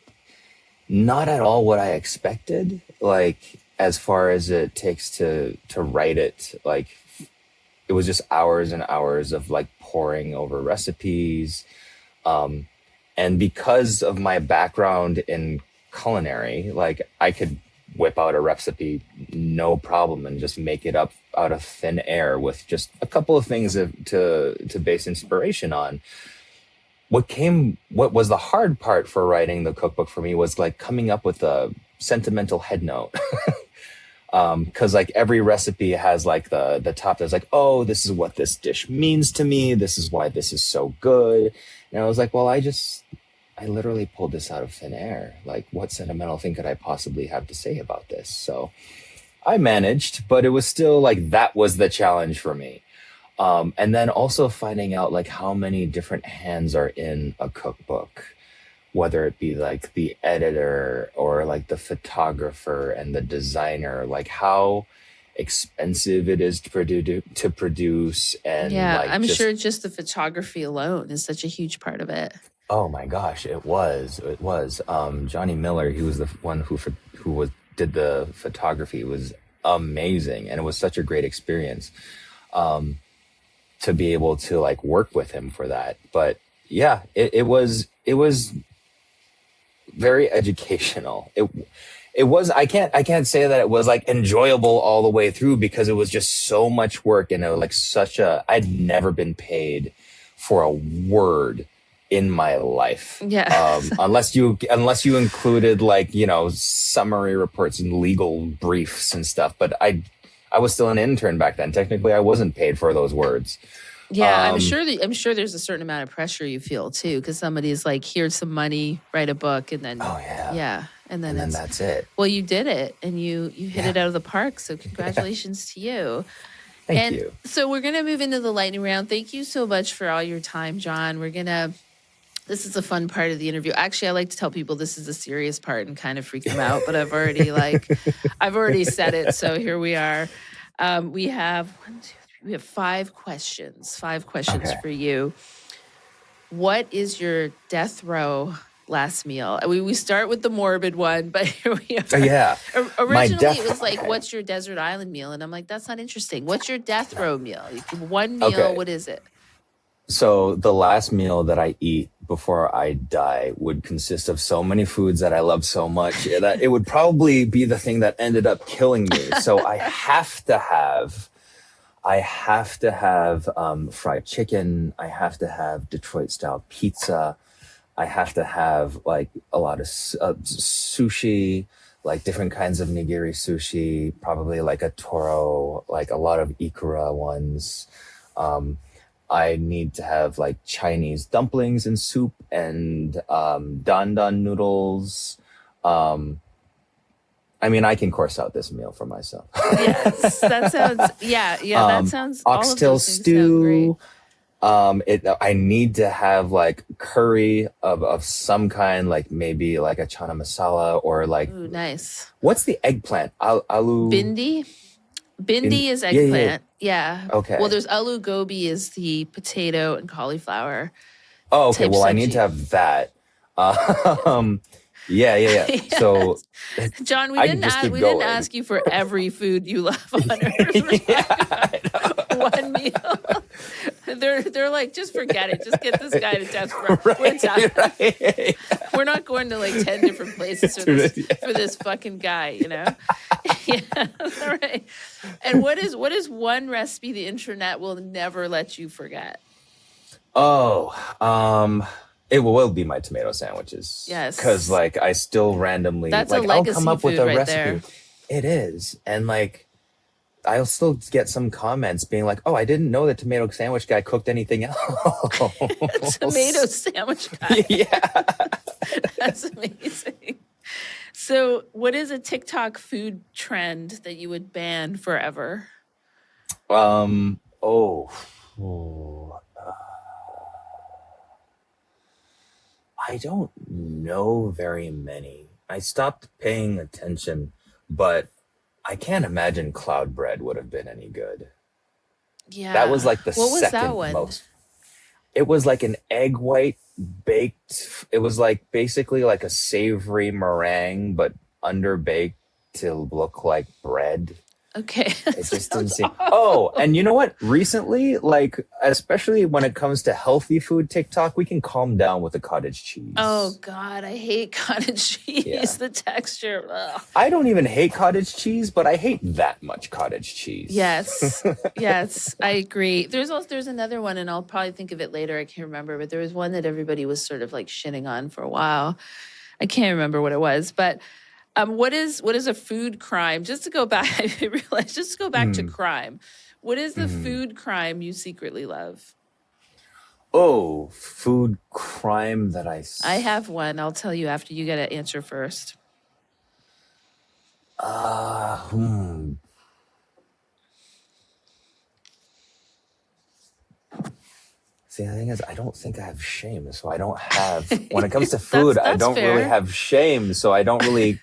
not at all what I expected. Like, as far as it takes to write it, like it was just hours and hours of like poring over recipes. And because of my background in culinary, like I could whip out a recipe no problem and just make it up out of thin air with just a couple of things to base inspiration on. What was the hard part for writing the cookbook for me was like coming up with a sentimental head note. Because like every recipe has like the top that's like, oh, this is what this dish means to me, this is why this is so good. And I was like, well, I literally pulled this out of thin air. Like, what sentimental thing could I possibly have to say about this? So I managed, but it was still like that was the challenge for me. And then also finding out like how many different hands are in a cookbook, whether it be like the editor or like the photographer and the designer, like how expensive it is to produce and Yeah, like I'm just, sure just the photography alone is such a huge part of it. oh my gosh, it was Johnny Miller. He was the one who was did the photography. It was amazing, and it was such a great experience to be able to like work with him for that. But yeah, it was very educational. It was, I can't say that it was like enjoyable all the way through because it was just so much work, and it was like I'd never been paid for a word in my life. Yeah. Unless you included like, summary reports and legal briefs and stuff. But I was still an intern back then. Technically, I wasn't paid for those words. Yeah, I'm sure there's a certain amount of pressure you feel too, because somebody's like, here's some money, write a book, and then Oh yeah. yeah, and then And then it's that's it. well, you did it and you hit Yeah. it out of the park. So congratulations to you. Thank And you. so we're gonna move into the lightning round. Thank you so much for all your time, John. This is a fun part of the interview. Actually, I like to tell people this is a serious part and kind of freak them out, but I've already said it. So here we are. We have one, two, three, we have five questions. Five questions Okay. for you. What is your death row last meal? We start with the morbid one, but here we are. Yeah. Originally, it was like, what's your desert island meal? And I'm like, that's not interesting. What's your death row meal? One meal, Okay. what is it? So the last meal that I eat before I die would consist of so many foods that I love so much that it would probably be the thing that ended up killing me. So I have to have fried chicken. I have to have Detroit style pizza. I have to have like a lot of sushi, like different kinds of nigiri sushi, probably like a toro, like a lot of ikura ones. I need to have like Chinese dumplings and soup and dan dan noodles. I mean, I can course out this meal for myself. Yes, that sounds, yeah, that sounds, all of Oxtail those things sound great. stew. I need to have like curry of some kind, like maybe like a chana masala or like, Ooh, nice. what's the eggplant? Aloo. Bindi? Bindi is Yeah, yeah. eggplant. Yeah. Okay. Well, there's aloo gobi is the potato and cauliflower. Oh, okay. type Well, I need sabji. to have that. Yeah. So John, we I didn't can just ask, keep we didn't going. ask you for every food you love on earth. We're talking about one meal. They're like, just forget it. Just get this guy to death row. We're done. Right. We're not going to like 10 different places for this fucking guy, you know? Yeah. All right. And what is one recipe the internet will never let you forget? Oh, it will be my tomato sandwiches. Yes. Because like I still randomly That's a like I'll legacy come up with food a right recipe. there. It is. And like I'll still get some comments being like, "Oh, I didn't know the tomato sandwich guy cooked anything else." Tomato sandwich guy. Yeah. That's amazing. So, what is a TikTok food trend that you would ban forever? Oh. I don't know very many. I stopped paying attention, but I can't imagine cloud bread would have been any good. Yeah. That was like the What was that second one? most. It was like an egg white baked. It was like basically like a savory meringue, but underbaked to look like bread. Okay. It just didn't seem. Oh, and you know what? Recently, like especially when it comes to healthy food TikTok, we can calm down with the cottage cheese. Oh God, I hate cottage cheese. Yeah. The texture. Ugh. I don't even hate cottage cheese, but I hate that much cottage cheese. Yes, yes, I agree. There's another one, and I'll probably think of it later. I can't remember, but there was one that everybody was sort of like shitting on for a while. I can't remember what it was, but what is a food crime? Just to go back, I realized just to go back to crime. What is the food crime you secretly love? Oh, food crime that I have one. I'll tell you after. You got to answer first. See, the thing is, I don't think I have shame, so I don't have. When it comes to food, I that's don't really fair. have shame, so I don't really.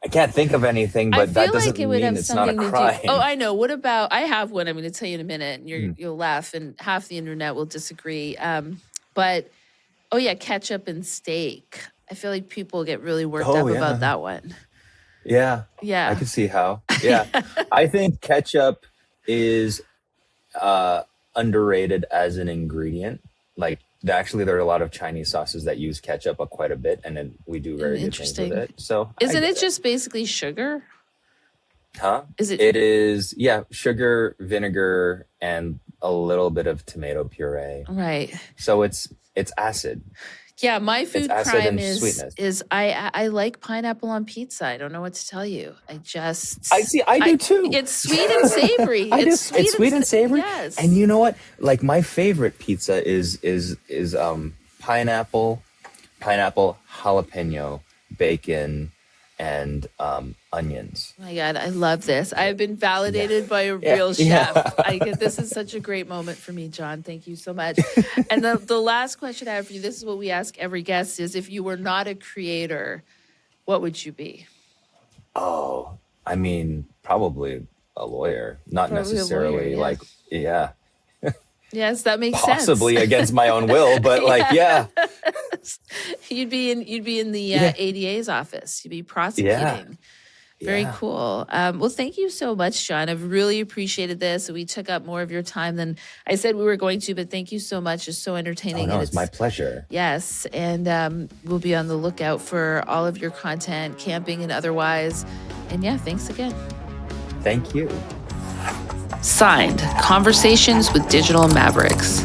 I can't think of anything, I but feel that doesn't like it would mean have it's not a something to crime. do. Oh, I know. What about? I have one. I'm going to tell you in a minute, and you'll laugh, and half the internet will disagree. But oh yeah, ketchup and steak. I feel like people get really worked Oh, up yeah. about that one. Yeah, Yeah. I can see how. Yeah, I think ketchup is underrated as an ingredient. Like, actually, there are a lot of Chinese sauces that use ketchup quite a bit, and then we do very good things with Interesting. it. So, I Isn't get it just basically sugar? Huh? Is it? It is, yeah, sugar, vinegar, and a little bit of tomato puree. Right. So it's acid. Yeah, my food acid crime and is sweetness. I like pineapple on pizza. I don't know what to tell you. I do too. It's sweet and savory. It's sweet and savory. Yes. And you know what? Like my favorite pizza is pineapple, jalapeno, bacon, and onions. Oh my God, I love this. I've been validated by a Yeah. real Yeah. chef. This is such a great moment for me, John. Thank you so much. And the last question I have for you, this is what we ask every guest, is if you were not a creator, what would you be? Oh, I mean, probably a lawyer. Not Probably a lawyer, necessarily yeah. like, yeah. Yes, that makes sense. Possibly against my own will, but like, yeah. You'd be in the Yeah. ADA's office. You'd be Yeah. prosecuting. Very Yeah. cool. Well, thank you so much, John. I've really appreciated this. We took up more of your time than I said we were going to, but thank you so much. It's so Oh entertaining. no, And it's my pleasure. yes, and we'll be on the lookout for all of your content, camping and otherwise. And yeah, thanks again. Thank you. Signed, Conversations with Digital Mavericks.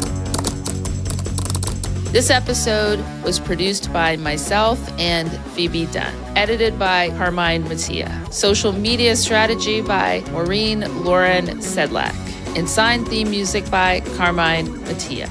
This episode was produced by myself and Phoebe Dunn. Edited by Carmine Mattia. Social media strategy by Maureen Lauren Sedlak. And signed theme music by Carmine Mattia.